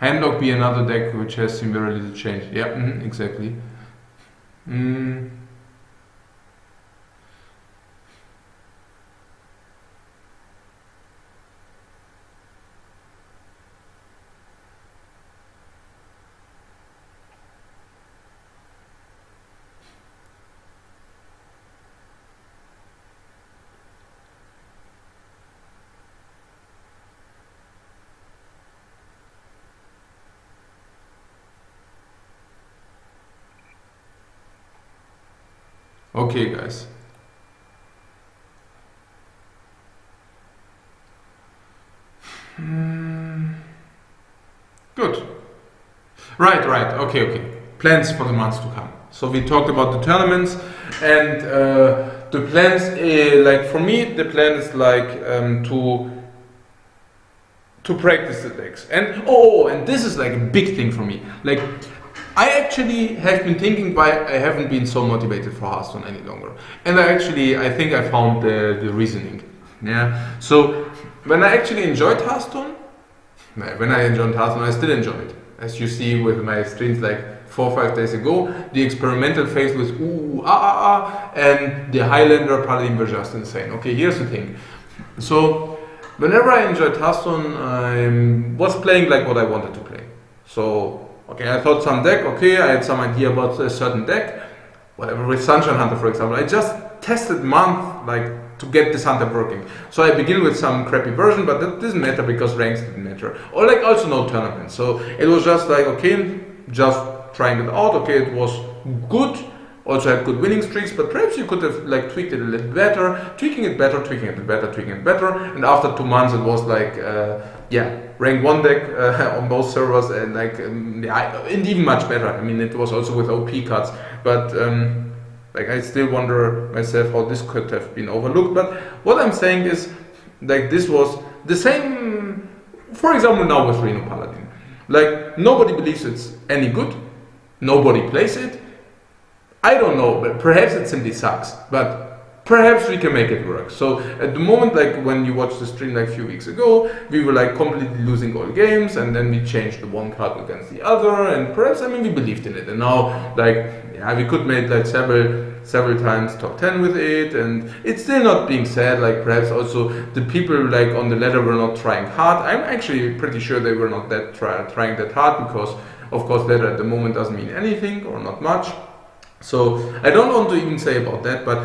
S1: Handlock be another deck which has seen very little change. Yeah, exactly. Okay, guys. Good. Right. Okay. Plans for the months to come. So we talked about the tournaments and the plans. Like for me, the plan is like to practice the decks. And and this is like a big thing for me. Like I actually have been thinking why I haven't been so motivated for Hearthstone any longer. And I think I found the reasoning. Yeah. So when I actually enjoyed Hearthstone, I still enjoy it. As you see with my streams like 4 or 5 days ago, the experimental phase was and the Highlander Paladin were just insane. Okay, here's the thing. So whenever I enjoyed Hearthstone, I was playing like what I wanted to play. So okay, I thought some deck, okay, I had some idea about a certain deck, whatever, with Sunshine Hunter for example. I just tested month like to get this hunter working. So I begin with some crappy version, but that doesn't matter because ranks didn't matter. Or like also no tournaments. So it was just like, okay, just trying it out. Okay, it was good. Also had good winning streaks, but perhaps you could have like tweaked it a little better, tweaking it better. And after 2 months, it was like, rank 1 deck on both servers, and like, and even much better. I mean, it was also with OP cards, but like I still wonder myself how this could have been overlooked. But what I'm saying is, like this was the same. For example, now with Reno Paladin, like nobody believes it's any good. Nobody plays it. I don't know, but perhaps it simply sucks. But perhaps we can make it work. So at the moment, like when you watched the stream like a few weeks ago, we were like completely losing all games, and then we changed the one card against the other, and perhaps we believed in it. And now we could make like several times top 10 with it, and it's still not being said. Like perhaps also the people like on the ladder were not trying hard. I'm actually pretty sure they were not trying that hard, because of course ladder at the moment doesn't mean anything or not much. So I don't want to even say about that, but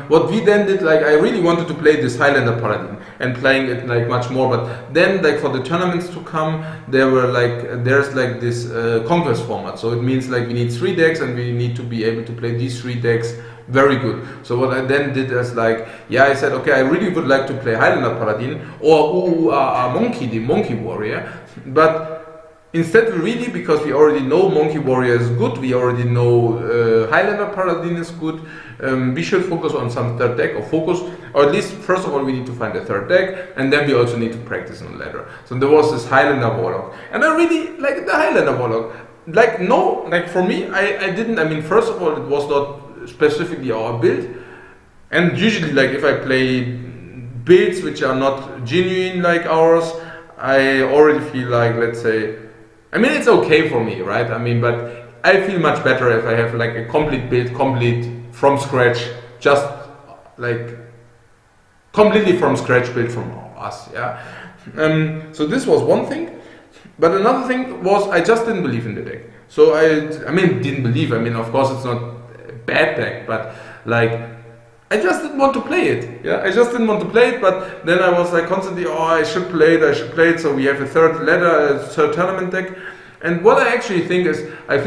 S1: what we then did, like I really wanted to play this Highlander Paladin and playing it like much more, but then like for the tournaments to come, there's like this conquest format. So it means like we need 3 decks, and we need to be able to play these 3 decks very good. So what I then did is like, I said, okay, I really would like to play Highlander Paladin or the Monkey Warrior, but instead, really, because we already know Monkey Warrior is good, we already know Highlander Paladin is good, we should focus on some third deck, or at least first of all we need to find a third deck, and then we also need to practice on ladder. So there was this Highlander Warlock, and I really like the Highlander Warlock. For me, I didn't, first of all, it was not specifically our build, and usually like if I play builds which are not genuine like ours, I already feel like, let's say, it's okay for me, right? But I feel much better if I have like a complete build, complete from scratch, just like completely from scratch build from us, yeah. So this was one thing, but another thing was I just didn't believe in the deck. So didn't believe. Of course it's not a bad deck, but like I just didn't want to play it. Yeah, I just didn't want to play it. But then I was like constantly, I should play it. So we have a third tournament deck. And what I actually think is, I'm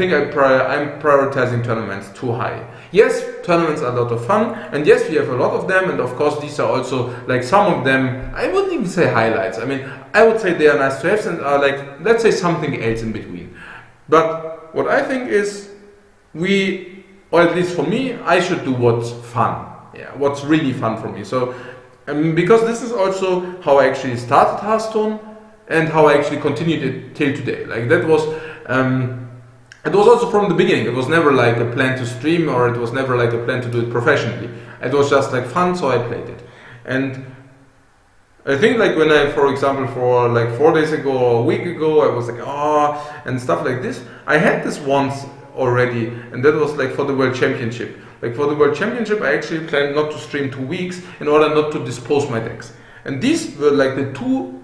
S1: prioritizing tournaments too high. Yes, tournaments are a lot of fun, and yes, we have a lot of them. And of course, these are also like some of them. I wouldn't even say highlights. I would say they are nice to have, and are like, let's say, something else in between. But what I think is, or at least for me, I should do what's fun. Yeah, what's really fun for me. So, because this is also how I actually started Hearthstone and how I actually continued it till today. Like that was, it was also from the beginning. It was never like a plan to stream, or it was never like a plan to do it professionally. It was just like fun, so I played it. And I think like when for example, for like 4 days ago or a week ago, I was like, and stuff like this. I had this once already, and that was like for the World Championship. Like for the World Championship, I actually planned not to stream 2 weeks in order not to dispose my decks. And these were like the 2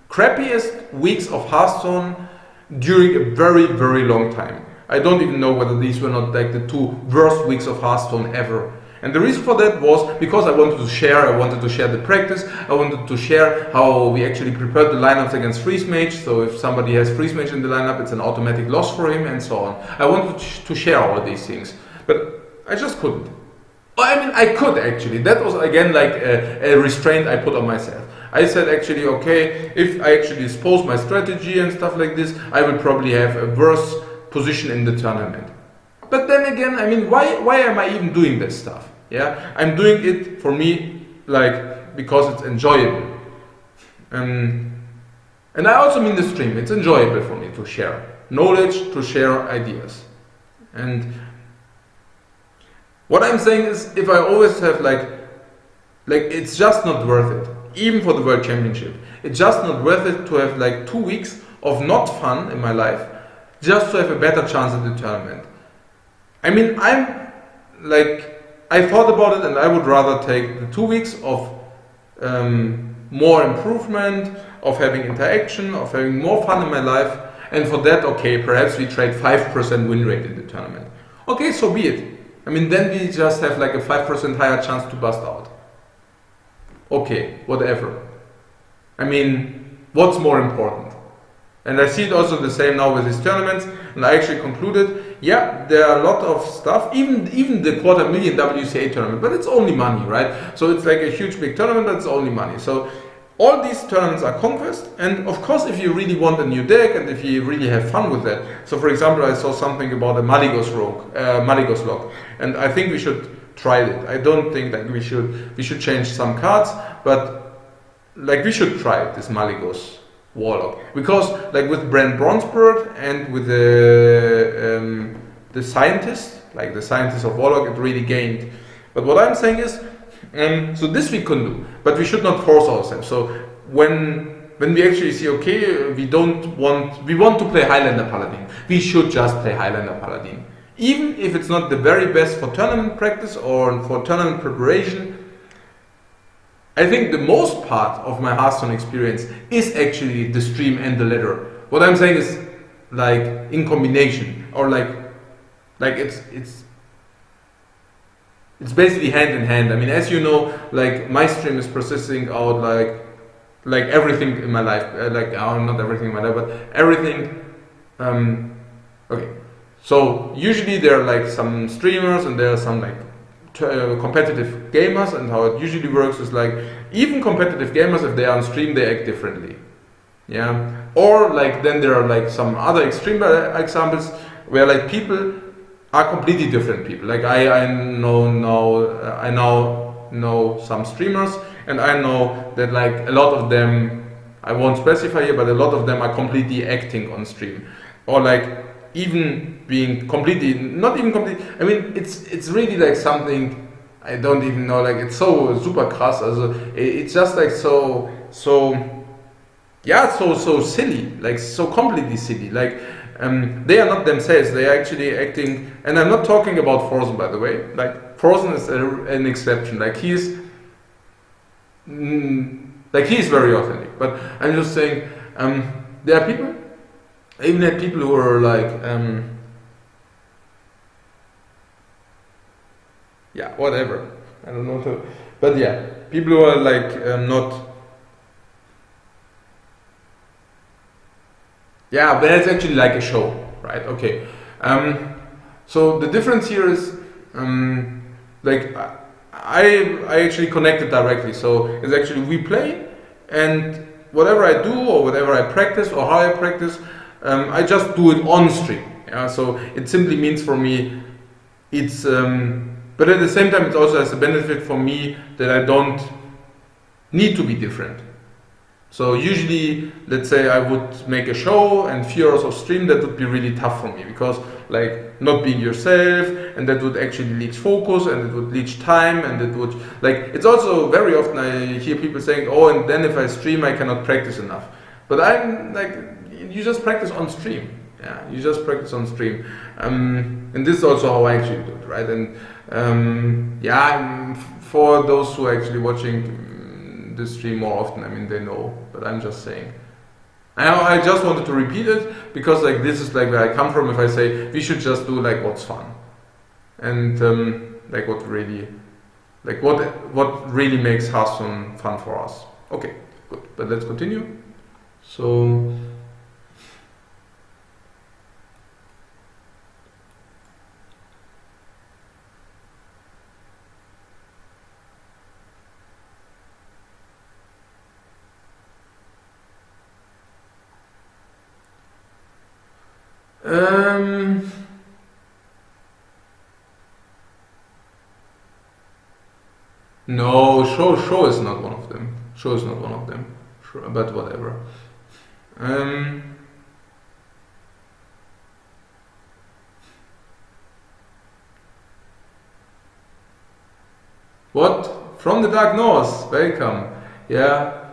S1: crappiest weeks of Hearthstone during a very, very long time. I don't even know whether these were not like the 2 worst weeks of Hearthstone ever. And the reason for that was because I wanted to share the practice, I wanted to share how we actually prepared the lineups against Freeze Mage, so if somebody has Freeze Mage in the lineup, it's an automatic loss for him, and so on. I wanted to share all these things, but I just couldn't. I mean, I could actually. That was again like a restraint I put on myself. I said actually, okay, if I actually expose my strategy and stuff like this, I will probably have a worse position in the tournament. But then again, I mean, why am I even doing this stuff? Yeah, I'm doing it for me, like because it's enjoyable. And I also mean the stream. It's enjoyable for me to share knowledge, to share ideas. And what I'm saying is, if I always have like it's just not worth it. Even for the World Championship, it's just not worth it to have like 2 weeks of not fun in my life, just to have a better chance at the tournament. I mean, I thought about it, and I would rather take the 2 weeks of more improvement, of having interaction, of having more fun in my life, and for that, okay, perhaps we trade 5% win rate in the tournament. Okay, so be it. I mean, then we just have like a 5% higher chance to bust out. Okay, whatever. I mean, what's more important? And I see it also the same now with these tournaments, and I actually concluded, yeah, there are a lot of stuff, even the $250,000 WCA tournament, but it's only money, right? So it's like a huge big tournament, but it's only money. So all these tournaments are conquest, and of course if you really want a new deck and if you really have fun with that. So for example, I saw something about a Malygos Malygos lock, and I think we should try it. I don't think that we should change some cards, but like we should try it, this Malygos Warlock, because like with Brent Bronzebird and with the scientist, like the scientist of Warlock, it really gained. But what I'm saying is, so this we can do, but we should not force ourselves. So when we actually see, okay, we want to play Highlander Paladin, we should just play Highlander Paladin. Even if it's not the very best for tournament practice or for tournament preparation, I think the most part of my Hearthstone experience is actually the stream and the ladder. What I'm saying is like in combination, or like it's basically hand in hand. I mean, as you know, like my stream is processing out like everything in my life, not everything in my life, but everything. Okay, so usually there are like some streamers and there are some like competitive gamers, and how it usually works is like even competitive gamers, if they are on stream, they act differently. Yeah, or like then there are like some other extreme examples where like people are completely different people. Like I now know some streamers, and I know that like a lot of them, I won't specify here, but a lot of them are completely acting on stream, or like even being completely, not even completely, I mean, it's really like something, I don't even know, like it's so super krass, also it's just like so silly, like so completely silly, like they are not themselves, they are actually acting, and I'm not talking about Frozen, by the way, like Frozen is an exception, like he's very authentic, but I'm just saying, there are people, I even had people who are like, yeah, whatever. I don't know, but yeah, people who are like not. Yeah, but it's actually like a show, right? Okay. So the difference here is, like, I actually connected directly. So it's actually we play, and whatever I do or whatever I practice or how I practice. I just do it on stream. Yeah, so it simply means for me, it's. But at the same time, it also has a benefit for me that I don't need to be different. So usually, let's say I would make a show and few hours of stream, that would be really tough for me, because like not being yourself, and that would actually leach focus, and it would leach time, and it would like. It's also very often I hear people saying, "Oh, and then if I stream, I cannot practice enough." But I'm like, you just practice on stream. Yeah, you just practice on stream, and this is also how I actually do it, right? And for those who are actually watching the stream more often, I mean, they know, but I'm just saying. I just wanted to repeat it, because like this is like where I come from. If I say we should just do like what's fun, and like what really makes Hearthstone fun for us. Okay, good, but let's continue. So. Um, no, show is not one of them. Show is not one of them. Sure, but whatever. Um, what? From the Dark North. Welcome. Yeah.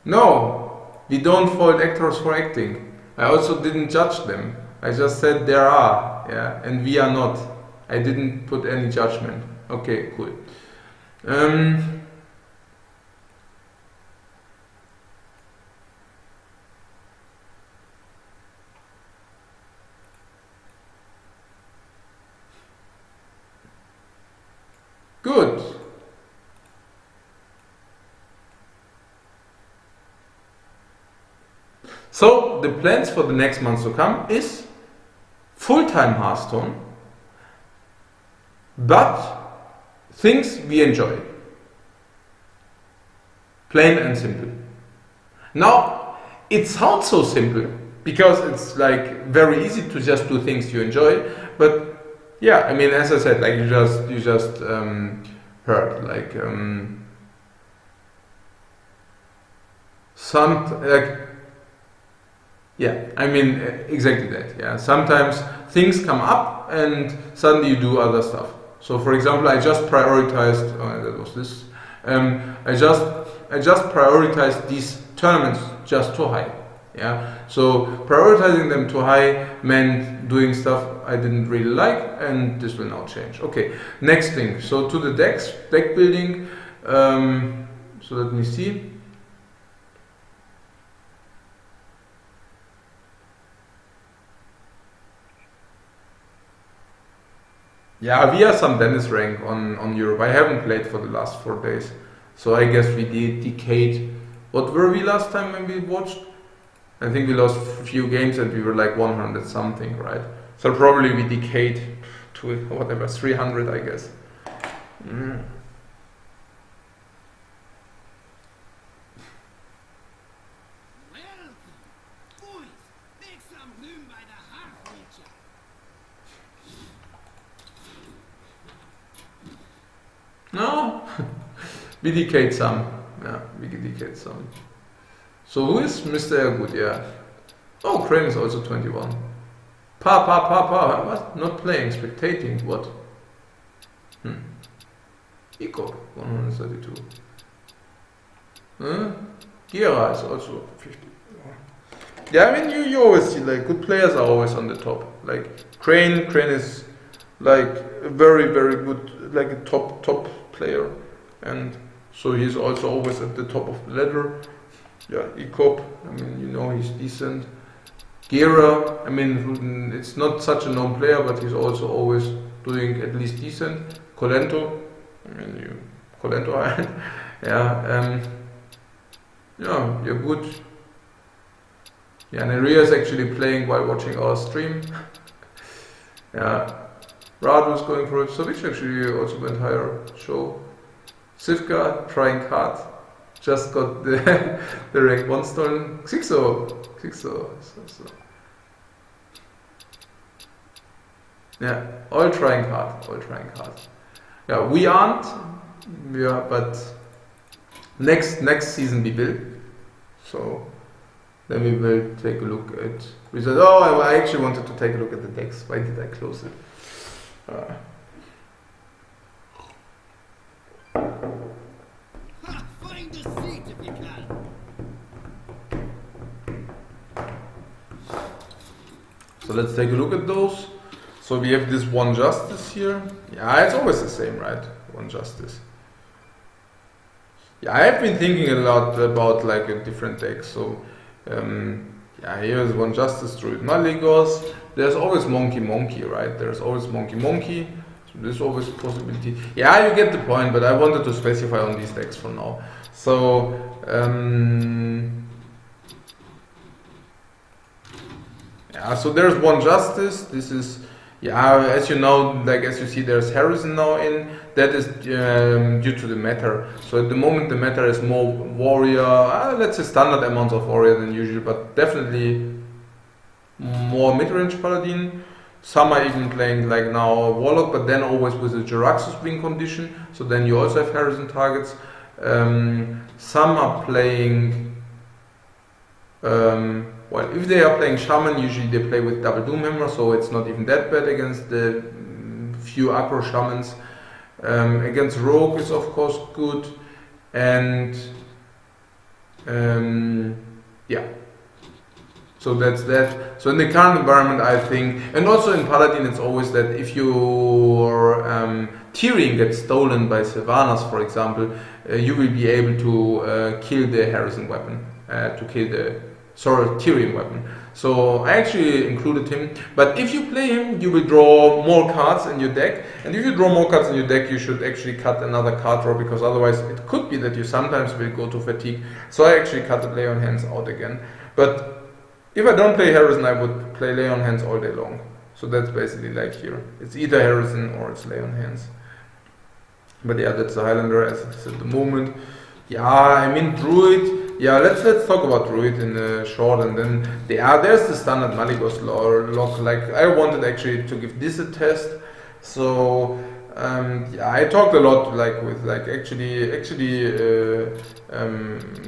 S1: No, we don't fault actors for acting. I also didn't judge them. I just said there are, yeah, and we are not. I didn't put any judgment. Okay, cool. Good. So the plans for the next months to come is full-time Hearthstone, but things we enjoy. Plain and simple. Now, it sounds so simple because it's like very easy to just do things you enjoy, but yeah, I mean, as I said, like you just heard, like some like. Yeah, I mean exactly that. Yeah, sometimes things come up and suddenly you do other stuff. So, for example, I just prioritized. That was this. I just prioritized these tournaments just too high. Yeah. So prioritizing them too high meant doing stuff I didn't really like, and this will now change. Okay. Next thing. So to the deck building. So let me see. Yeah, we are some Dennis rank on Europe. I haven't played for the last 4 days. So I guess we did decade. What were we last time when we watched? I think we lost a few games and we were like 100 something, right? So probably we decayed to whatever, 300 I guess. No, we decayed some. Yeah, we decayed some. So who is Mr. Airgood? Yeah. Oh, Crane is also 21. What? Not playing, spectating. What? Eco 132. Gira is also 50. Yeah, I mean you always see like good players are always on the top. Like Crane is like a very good, like a top player, and so he's also always at the top of the ladder. Yeah, Ecop, I mean, you know, he's decent. Gira, I mean, it's not such a known player, but he's also always doing at least decent. Colento, I mean, Colento, yeah, yeah, you're good. Yeah, Nerea is actually playing while watching our stream. Yeah. Radu is going for it, so which actually also went higher. Show. Sivka trying hard. Just got the rank 1 stolen. Xixo. So. Yeah, all trying hard. Yeah, we aren't. Yeah, but next season we will. So then we will take a look at results. Oh, I actually wanted to take a look at the decks. Why did I close it?
S3: Find a seat if you can.
S1: So let's take a look at those. So we have this one justice here. Yeah, it's always the same, right? One justice. Yeah, I have been thinking a lot about like a different deck. So yeah, here's one justice druid Maligos. There's always monkey, right? There's always monkey. So there's always a possibility. Yeah, you get the point, but I wanted to specify on these decks for now. So yeah, so there's one justice. This is, yeah, as you know, like as you see, there's Harrison now in. That is due to the meta. So at the moment the meta is more warrior, let's say standard amounts of warrior than usual, but definitely more mid-range paladin. Some are even playing like now warlock, but then always with a Jaraxxus wing condition. So then you also have Harrison targets. Some are playing. Well, if they are playing shaman, usually they play with double doomhammer, so it's not even that bad against the few aggro shamans. Against rogue is of course good, and yeah. So that's that. So in the current environment, I think, and also in Paladin, it's always that if your Tyrion gets stolen by Sylvanas, for example, you will be able to kill the Harrison weapon, to kill the Tyrion weapon. So I actually included him. But if you play him, you will draw more cards in your deck. And if you draw more cards in your deck, you should actually cut another card draw, because otherwise it could be that you sometimes will go to fatigue. So I actually cut the Lay on Hands out again. But if I don't play Harrison, I would play Lay on Hands all day long. So that's basically like here. It's either Harrison or it's Lay on Hands. But yeah, that's the Highlander as it is at the moment. Yeah, I mean Druid. Yeah, let's talk about Druid in a short, and then there's the standard Malygos lock. Like I wanted actually to give this a test. So yeah, I talked a lot like with like actually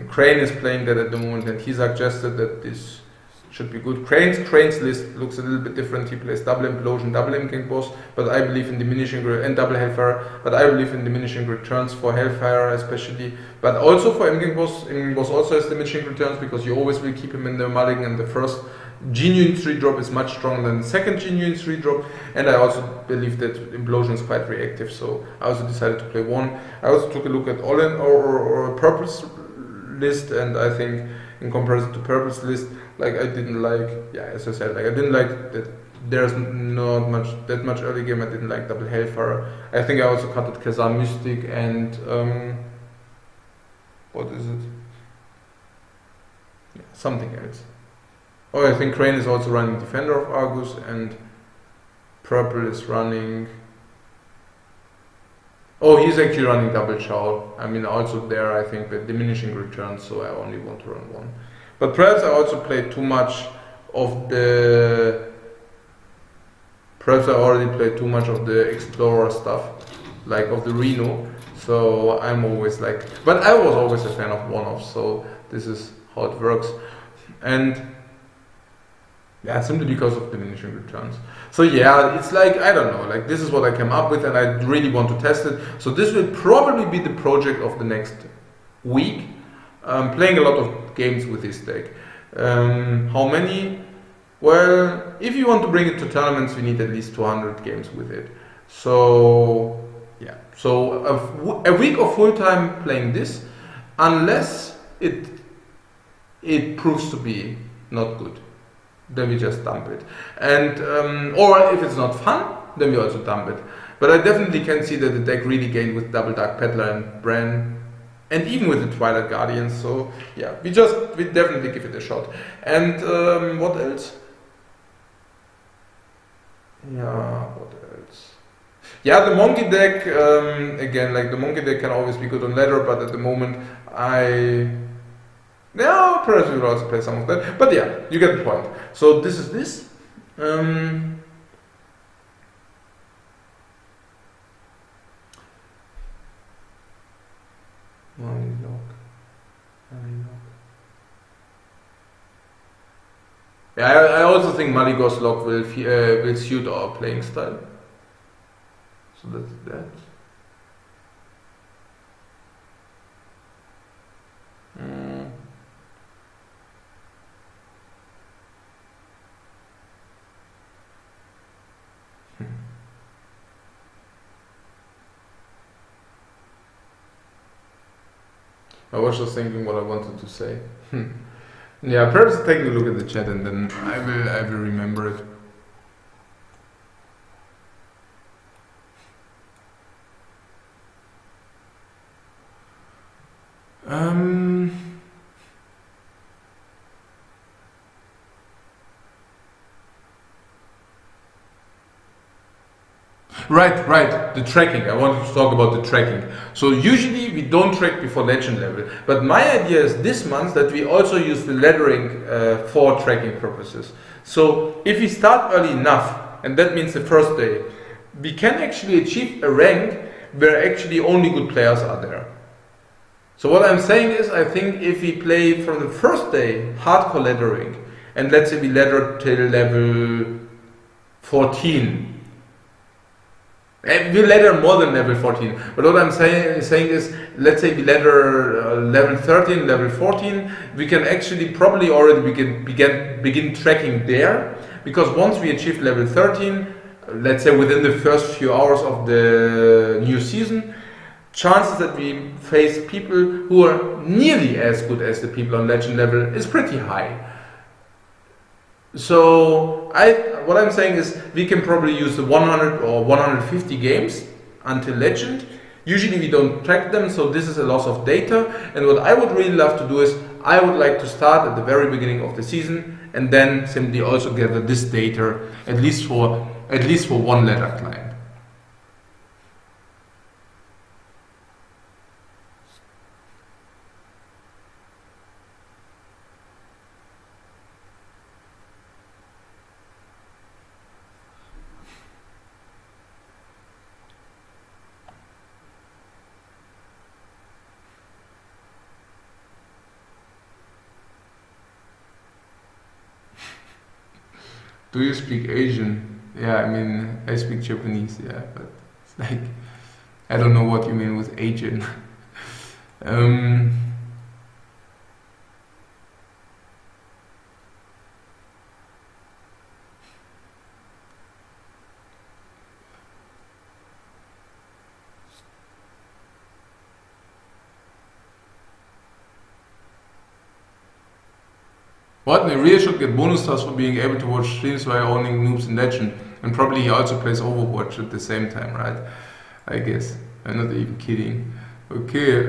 S1: Crane is playing that at the moment, and he suggested that this should be good. Crane's list looks a little bit different. He plays double implosion, double Imking boss, but I believe in diminishing and double Hellfire. But I believe in diminishing returns for Hellfire especially, but also for Imking boss. Imking boss also has diminishing returns because you always will keep him in the mulligan, and the first genuine 3-drop is much stronger than the second genuine 3-drop. And I also believe that implosion is quite reactive, so I also decided to play one. I also took a look at all or purpose list, and I think in comparison to purpose list, like I didn't like, yeah, as I said, like I didn't like that there's not that much early game. I didn't like double Hellfire. I think I also cut it Khazar Mystic and what is it? Yeah, something else. Oh, I think Crane is also running Defender of Argus, and purple is running. Oh, he's actually running double Chow. I mean, also there I think with diminishing returns, so I only want to run one. But perhaps I also played too much of the. Perhaps I already played too much of the Explorer stuff, like of the Reno. So I'm always like, but I was always a fan of one-offs, so this is how it works. And yeah, simply because of diminishing returns. So yeah, it's like, I don't know, like this is what I came up with, and I really want to test it. So this will probably be the project of the next week. Playing a lot of games with this deck. How many? Well, if you want to bring it to tournaments, we need at least 200 games with it. So yeah, so a week of full time playing this, unless it proves to be not good, then we just dump it. And or if it's not fun, then we also dump it. But I definitely can see that the deck really gained with double Dark Peddler and Bran, and even with the Twilight Guardians. So yeah, we definitely give it a shot. And what else? Yeah, what else? Yeah, the monkey deck, again, like the monkey deck can always be good on ladder, but at the moment yeah, perhaps we will also play some of that. But yeah, you get the point. So this is this. Yeah, I also think Malygos lock will suit our playing style. So that's that. I was just thinking what I wanted to say. Yeah, perhaps take a look at the chat and then I will remember it. Right. The tracking. I wanted to talk about the tracking. So usually we don't track before legend level, but my idea is this month that we also use the lettering for tracking purposes. So if we start early enough, and that means the first day, we can actually achieve a rank where actually only good players are there. So what I'm saying is, I think if we play from the first day hardcore lettering, and let's say we letter till level 14. And we letter more than level 14. But what I'm saying is, let's say we letter level 13, level 14, we can actually probably already begin tracking there. Because once we achieve level 13, let's say within the first few hours of the new season, chances that we face people who are nearly as good as the people on legend level is pretty high. So what I'm saying is we can probably use the 100 or 150 games until legend. Usually we don't track them, so this is a loss of data. And what I would really love to do is I would like to start at the very beginning of the season and then simply also gather this data at least for one letter client. Do you speak Asian? Yeah, I mean, I speak Japanese, yeah, but it's like, I don't know what you mean with Asian. What? Nerea should get bonus stars for being able to watch streams while owning Noobs in Legend. And probably he also plays Overwatch at the same time, right? I guess. I'm not even kidding. Okay,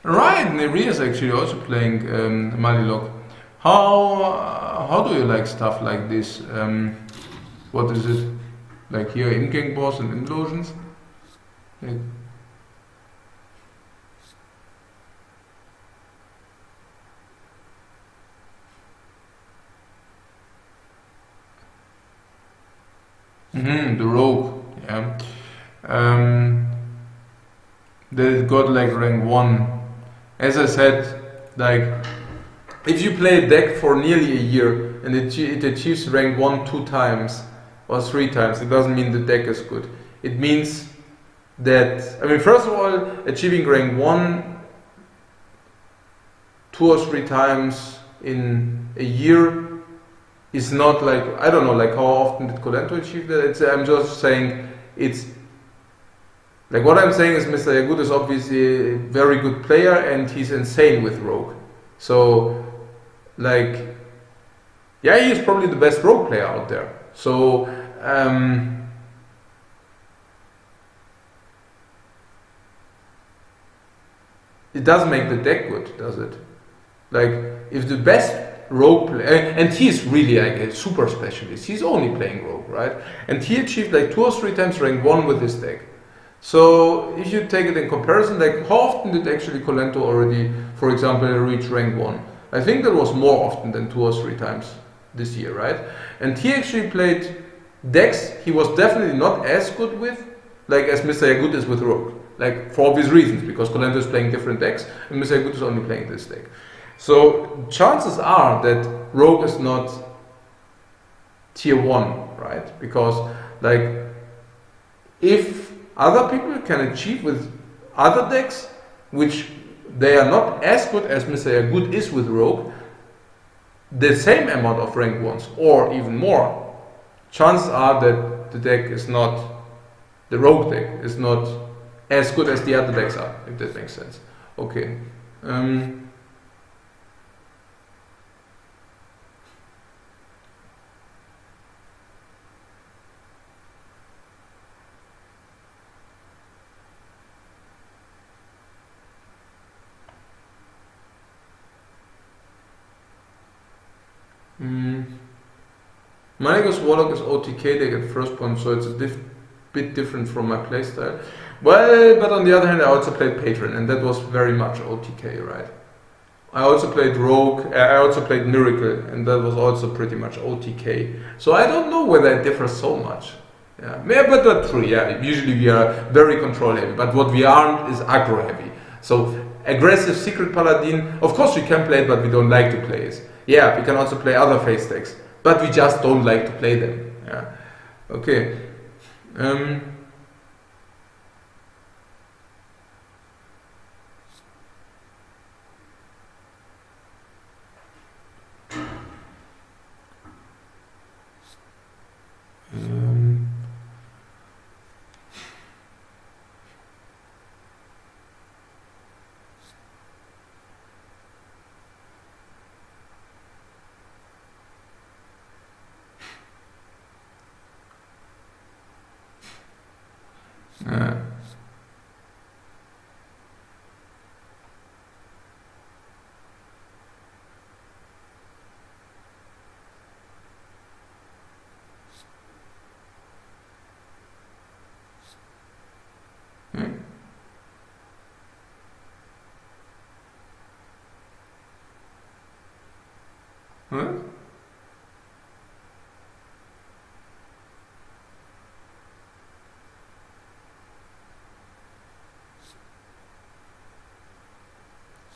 S1: right, Nerea is actually also playing Malilog. How do you like stuff like this? What is it? Like here, in-gang boss and implosions? Like, the rogue, yeah. That got like rank 1. As I said, like, if you play a deck for nearly a year and it achieves rank 1 2 times or 3 times, it doesn't mean the deck is good. It means that, I mean, first of all, achieving rank 1 2 or 3 times in a year is not like, I don't know, like how often did Colento achieve that? I'm just saying it's, like what I'm saying is Mr. Yagut is obviously a very good player and he's insane with Rogue. So, like, yeah, he is probably the best Rogue player out there. So, it doesn't make the deck good, does it? Like, if the best Rogue player, and he's really like a super specialist, he's only playing Rogue, right? And he achieved like 2 or 3 times rank 1 with this deck. So, if you take it in comparison, like how often did actually Colento already, for example, reach rank 1? I think that was more often than 2 or 3 times this year, right? And he actually played decks he was definitely not as good with, like as Mr. Yagut is with Rogue. Like, for obvious reasons, because Colento is playing different decks, and Mr. Yagut is only playing this deck. So, chances are that Rogue is not tier 1, right? Because, like, if other people can achieve with other decks, which they are not as good as Mr. Yagut is with Rogue, the same amount of rank 1s, or even more, chances are that the deck is not, the Rogue deck is not as good as the other decks are, if that makes sense. Okay. Malygos Warlock is OTK, they get first point, so it's a bit different from my playstyle. Well, but on the other hand, I also played Patron, and that was very much OTK, right? I also played Rogue, I also played Miracle, and that was also pretty much OTK. So I don't know whether it differs so much. Yeah, but that's true, yeah. Usually we are very control heavy, but what we aren't is aggro heavy. So aggressive Secret Paladin, of course we can play it, but we don't like to play it. Yeah, we can also play other face decks, but we just don't like to play them. Yeah. Okay. Huh?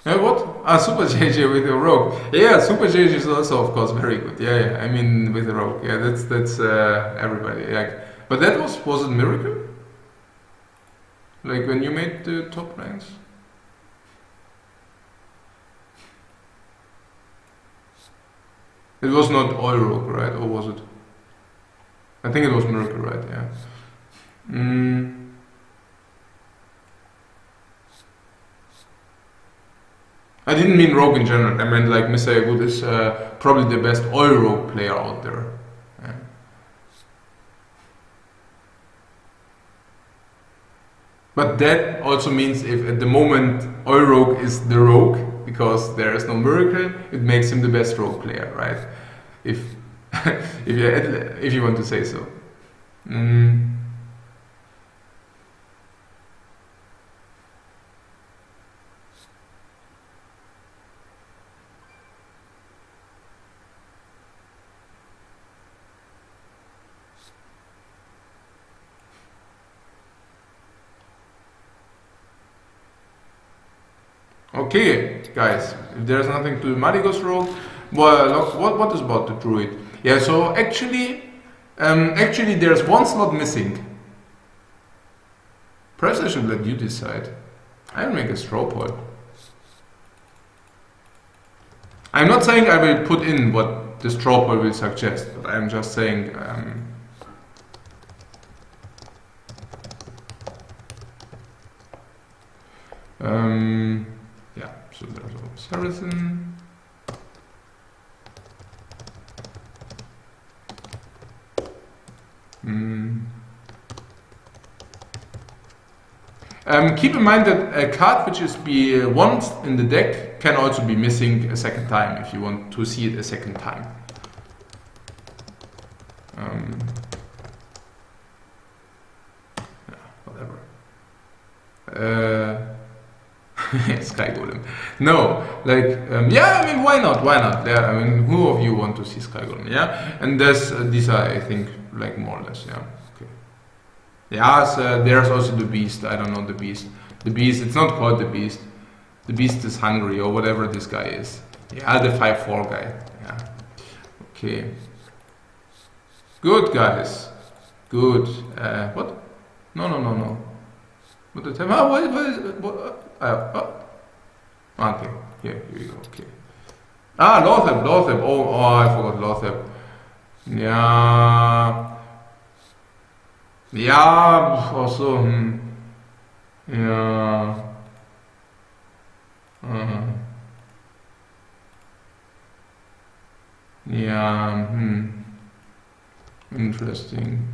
S1: What? Ah, Super JJ with the Rogue. Yeah, Super JJ is also, of course, very good. Yeah. I mean, with the Rogue. Yeah, that's everybody. Like, but that was it Miracle? Like when you made the top ranks? It was not Oil Rogue, right? Or was it? I think it was Miracle, right? Yeah. I didn't mean Rogue in general. I meant like Mr. Yagut is probably the best Oil Rogue player out there. Yeah. But that also means if at the moment Oil Rogue is the Rogue, because there is no Miracle, it makes him the best Rogue player, right? If if you want to say so. Okay, guys, if there's nothing to Malygos Rogue, well, what is about the Druid? Yeah, so actually there's one slot missing. Perhaps I should let you decide. I'll make a straw poll. I'm not saying I will put in what the straw poll will suggest, but I'm just saying yeah, so there's a Saracen. Keep in mind that a card which is be once in the deck can also be missing a second time if you want to see it a second time. Yeah, whatever. Sky Golem. No, like, yeah, I mean, why not? Why not? Yeah, I mean, who of you want to see Sky Golem? Yeah, and these are, I think, like more or less, yeah. Okay. Yeah, so there's also the Beast. I don't know the Beast. The Beast, it's not called the Beast. The Beast is hungry or whatever this guy is. Yeah, the 5/4 guy. Yeah. Okay. Good, guys. Good. What? No. What the time? Ah, what? Okay, here we go. Okay. Ah, Lothep. Oh, I forgot Lothep. Yeah. Also. Yeah. Yeah. Interesting.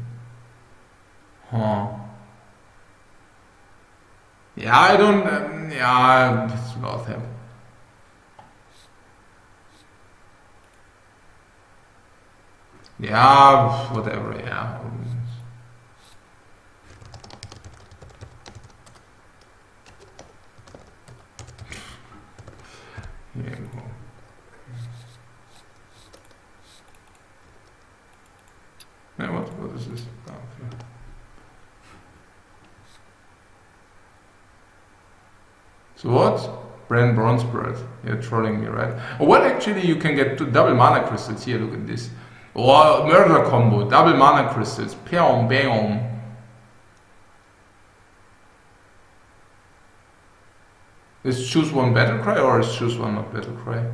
S1: Huh. Yeah, I don't. Yeah, it's Lothep. Yeah, whatever, yeah. Here you go. Yeah, what is this? Oh, okay. So what? Brand Bronze Bird. You're trolling me, right? Oh, what actually you can get 2 double mana crystals here, look at this. Oh, murder combo, double mana crystals. Peom, bam. Is choose one battle cry or is choose one not battle cry?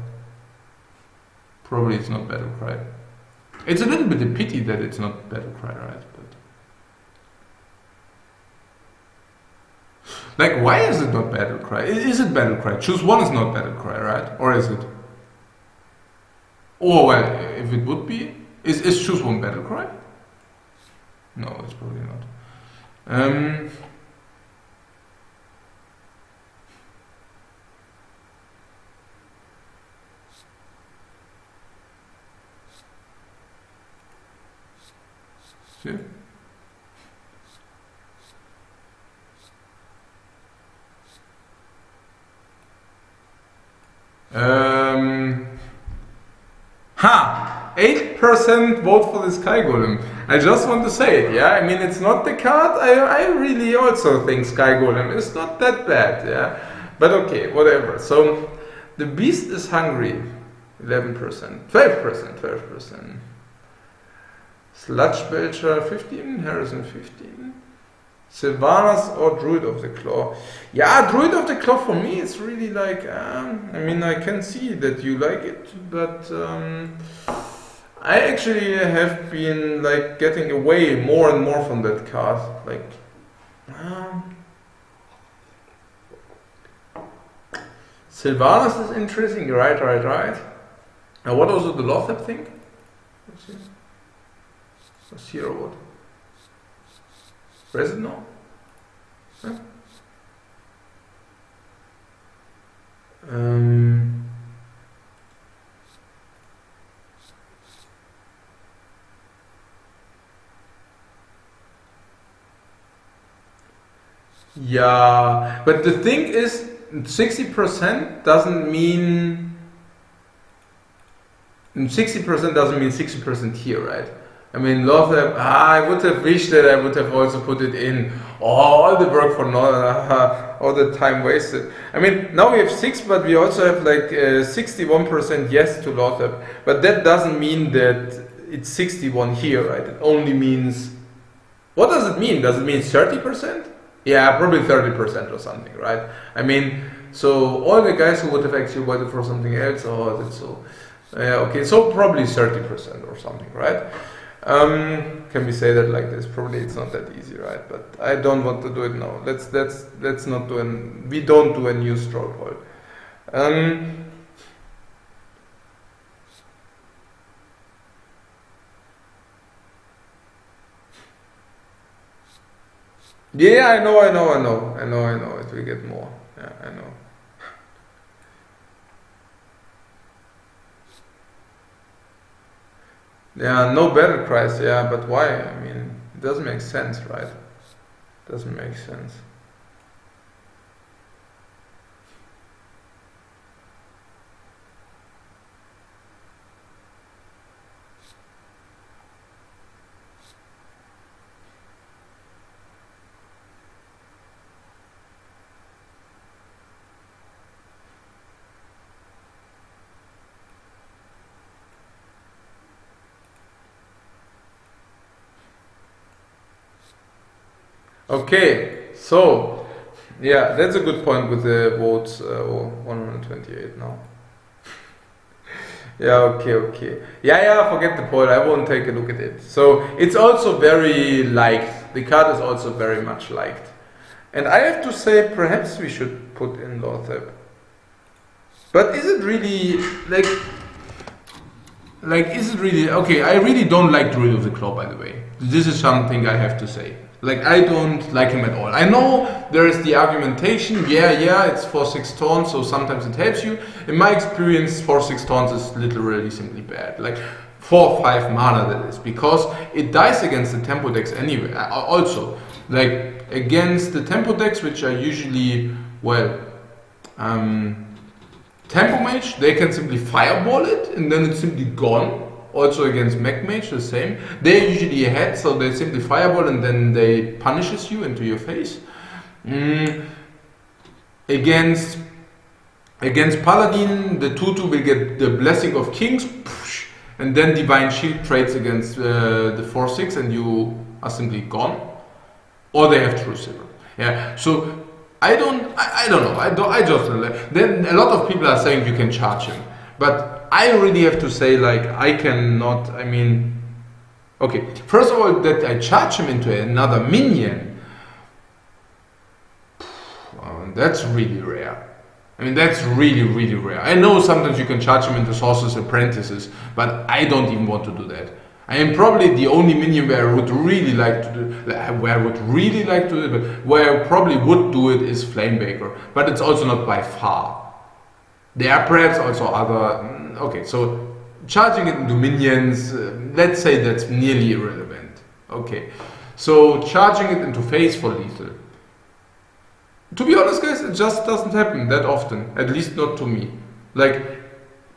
S1: Probably it's not battle cry. It's a little bit a pity that it's not battle cry, right? But like, why is it not battle cry? Is it battle cry? Choose one is not battle cry, right? Or is it? Oh well, if it would be, is choose one battle cry? No, it's probably not. See? Ha! 8% vote for the Sky Golem. I just want to say it, yeah? I mean, it's not the card. I really also think Sky Golem is not that bad, yeah? But okay, whatever. So, the Beast is hungry. 11%. 12%. Sludge Belcher 15, Harrison 15. Sylvanas or Druid of the Claw? Yeah, Druid of the Claw for me is really like, I mean, I can see that you like it, but I actually have been like getting away more and more from that card. Like, Sylvanas is interesting, right. Now, what also the Lothep thing? Let's see. What's here or what? Resonant? Huh? Yeah, but the thing is, 60% doesn't mean 60% here, right? I mean, Lothep, I would have wished that I would have also put it in. Oh, all the work for all the time wasted. I mean, now we have 6, but we also have like 61% yes to Lothep. But that doesn't mean that it's 61 here, right? It only means... What does it mean? Does it mean 30%? Yeah, probably 30% or something, right? I mean, so all the guys who would have actually voted for something else, oh, that's so... okay, so probably 30% or something, right? Can we say that like this? Probably it's not that easy, right? But I don't want to do it now. Let's not do we don't do a new straw poll. Yeah, I know. It will get more. Yeah, I know. Yeah, no battle cries, yeah, but why? I mean, it doesn't make sense, right? Doesn't make sense. Okay, so yeah, that's a good point with the votes. 128 now. Yeah, okay. Yeah, forget the poll. I won't take a look at it. So it's also very liked. The card is also very much liked. And I have to say, perhaps we should put in Lothep. But is it really is it really okay? I really don't like Druid of the Claw, by the way. This is something I have to say. Like, I don't like him at all. I know there is the argumentation, yeah, it's 4/6 taunts, so sometimes it helps you. In my experience, 4/6 taunts is literally simply bad. Like, 4 or 5 mana, that is, because it dies against the tempo decks anyway. Also, like against the tempo decks, which are usually, well, tempo mage, they can simply fireball it and then it's simply gone. Also against mech mage, the same. They're usually ahead, so they simply fireball and then they punishes you into your face. Against Paladin, the 2/2 will get the Blessing of Kings, and then Divine Shield trades against the 4/6, and you are simply gone. Or they have True Silver. Yeah. So I don't know. I just then a lot of people are saying you can charge him, but I really have to say, like, I cannot. I mean, okay. First of all, that I charge him into another minion. That's really rare. I mean, that's really, really rare. I know sometimes you can charge him into Sorcerer's Apprentices, but I don't even want to do that. I am probably the only minion where I would really like to do, but where I probably would do it is Flamebaker. But it's also not by far. There are perhaps also other. Okay, so charging it into minions, let's say that's nearly irrelevant. Okay, so charging it into face for lethal. To be honest, guys, it just doesn't happen that often. At least not to me. Like,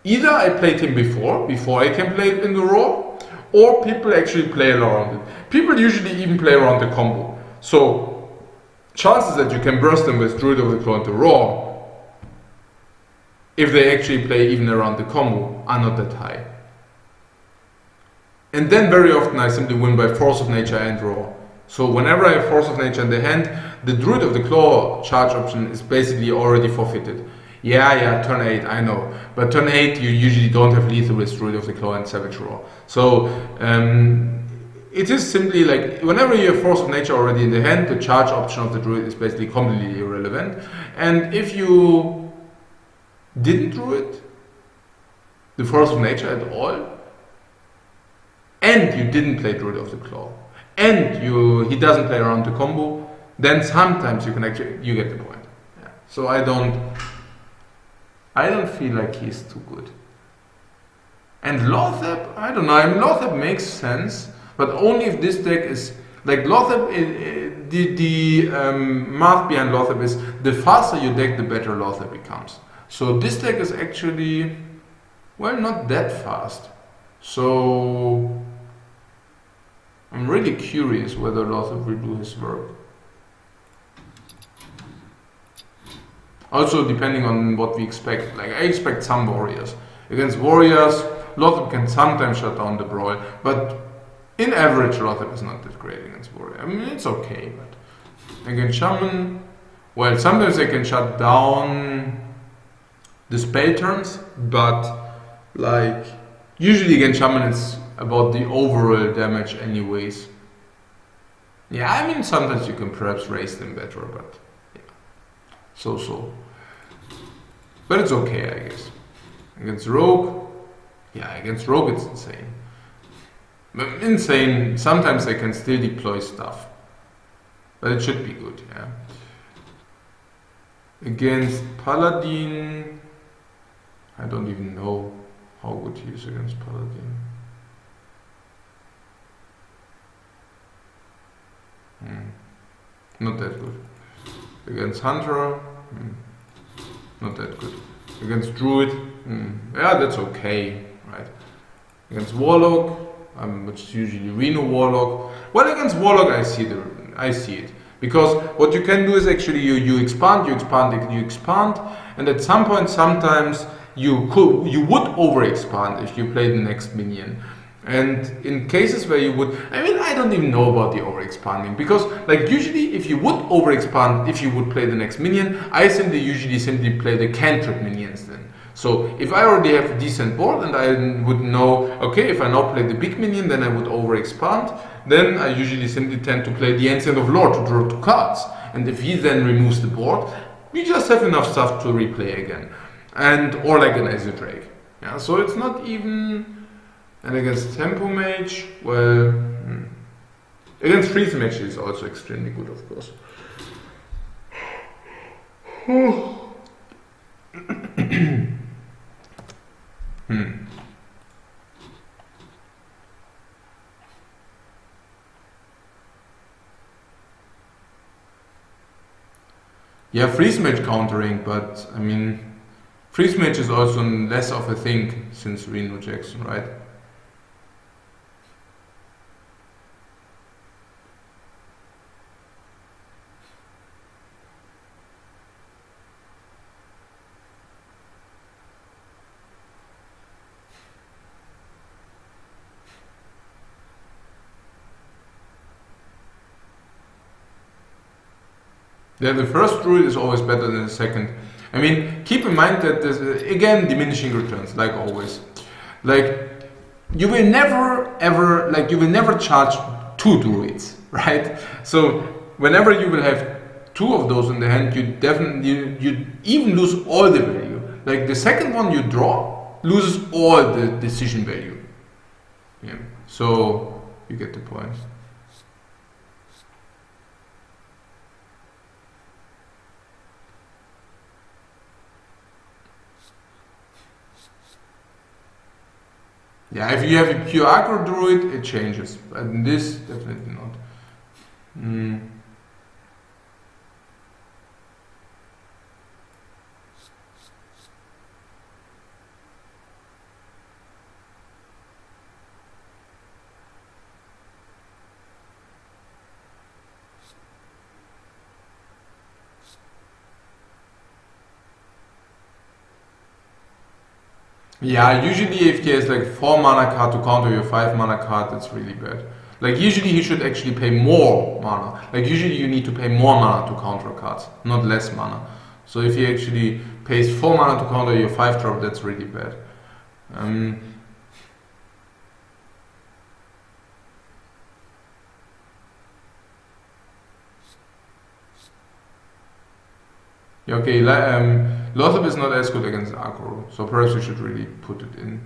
S1: either I played him before I can play it in the raw, or people actually play around it. People usually even play around the combo. So, chances that you can burst them with Druid of the Claw into raw, if they actually play even around the combo, are not that high. And then very often I simply win by Force of Nature and raw. So whenever I have Force of Nature in the hand, the Druid of the Claw charge option is basically already forfeited. Yeah, turn 8, I know. But turn 8, you usually don't have lethal with Druid of the Claw and Savage Roar. So it is simply like, whenever you have Force of Nature already in the hand, the charge option of the Druid is basically completely irrelevant. And if you didn't Druid the Force of Nature at all, and you didn't play Druid of the Claw, and he doesn't play around the combo, then sometimes you get the point. Yeah. So I don't feel like he's too good. And Lothep, I don't know. I mean, Lothep makes sense, but only if this deck is like Lothep. The math behind Lothep is the faster you deck, the better Lothep becomes. So this deck is actually, well, not that fast. So I'm really curious whether Lothep will do his work. Also, depending on what we expect. Like, I expect some warriors. Against warriors, Lothep can sometimes shut down the brawl, but in average, Lothep is not that great against warrior. I mean, it's okay, but against shaman, well, sometimes they can shut down the spell turns, but like usually against shaman, it's about the overall damage, anyways. Yeah, I mean, sometimes you can perhaps raise them better, but yeah, so. But it's okay, I guess. Against rogue, yeah, against rogue it's insane. But insane. Sometimes they can still deploy stuff, but it should be good. Yeah. Against paladin, I don't even know how good he is against paladin. Not that good. Against hunter, not that good. Against druid, yeah, that's okay, right? Against warlock, which is usually Reno warlock. Well, against warlock, I see it because what you can do is actually you expand, and at some point, sometimes you would overexpand if you play the next minion. And in cases where you would, I mean, I don't even know about the overexpanding, because like usually if you would overexpand, if you would play the next minion, I usually play the cantrip minions then. So if I already have a decent board and I would know, okay, if I now play the big minion, then I would overexpand, then I usually simply tend to play the Ancient of Lore to draw 2 cards. And if he then removes the board, we just have enough stuff to replay again. Or like an Azure Drake. Yeah, so it's not even. And against Tempo Mage, well, against Freeze Mage is also extremely good, of course. Yeah, freeze mage countering, but I mean, freeze mage is also less of a thing since Reno Jackson, right? Yeah, the first druid is always better than the second. I mean, keep in mind that there's, again, diminishing returns, like always. Like, you will never ever, like, you will never charge 2 druids, right? So, whenever you will have 2 of those in the hand, you definitely, you even lose all the value. Like, the second one you draw loses all the decision value. Yeah, so, you get the point. Yeah, if you have a pure aggro druid, it changes. But in this, definitely not. Yeah, usually if he has like 4 mana card to counter your 5 mana card, that's really bad. Like usually he should actually pay more mana. Like usually you need to pay more mana to counter cards, not less mana. So if he actually pays 4 mana to counter your 5 drop, that's really bad. Yeah, okay, Lothar is not as good against aggro, so perhaps we should really put it in.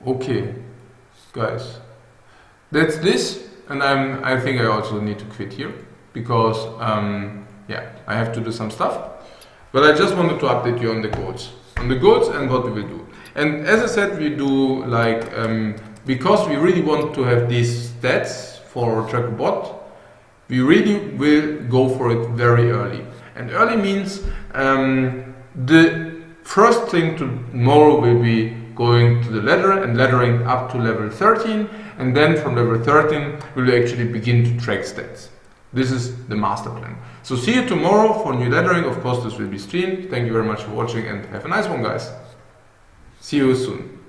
S1: Okay, guys, that's this, and I think I also need to quit here because yeah, I have to do some stuff. But I just wanted to update you on the goals, and what we will do. And as I said, we do like because we really want to have these stats for Tracker Bot, we really will go for it very early. And early means the first thing tomorrow will be going to the ladder and laddering up to level 13, and then from level 13 we will actually begin to track stats. This is the master plan. So see you tomorrow for new laddering. Of course this will be streamed. Thank you very much for watching and have a nice one, guys. See you soon.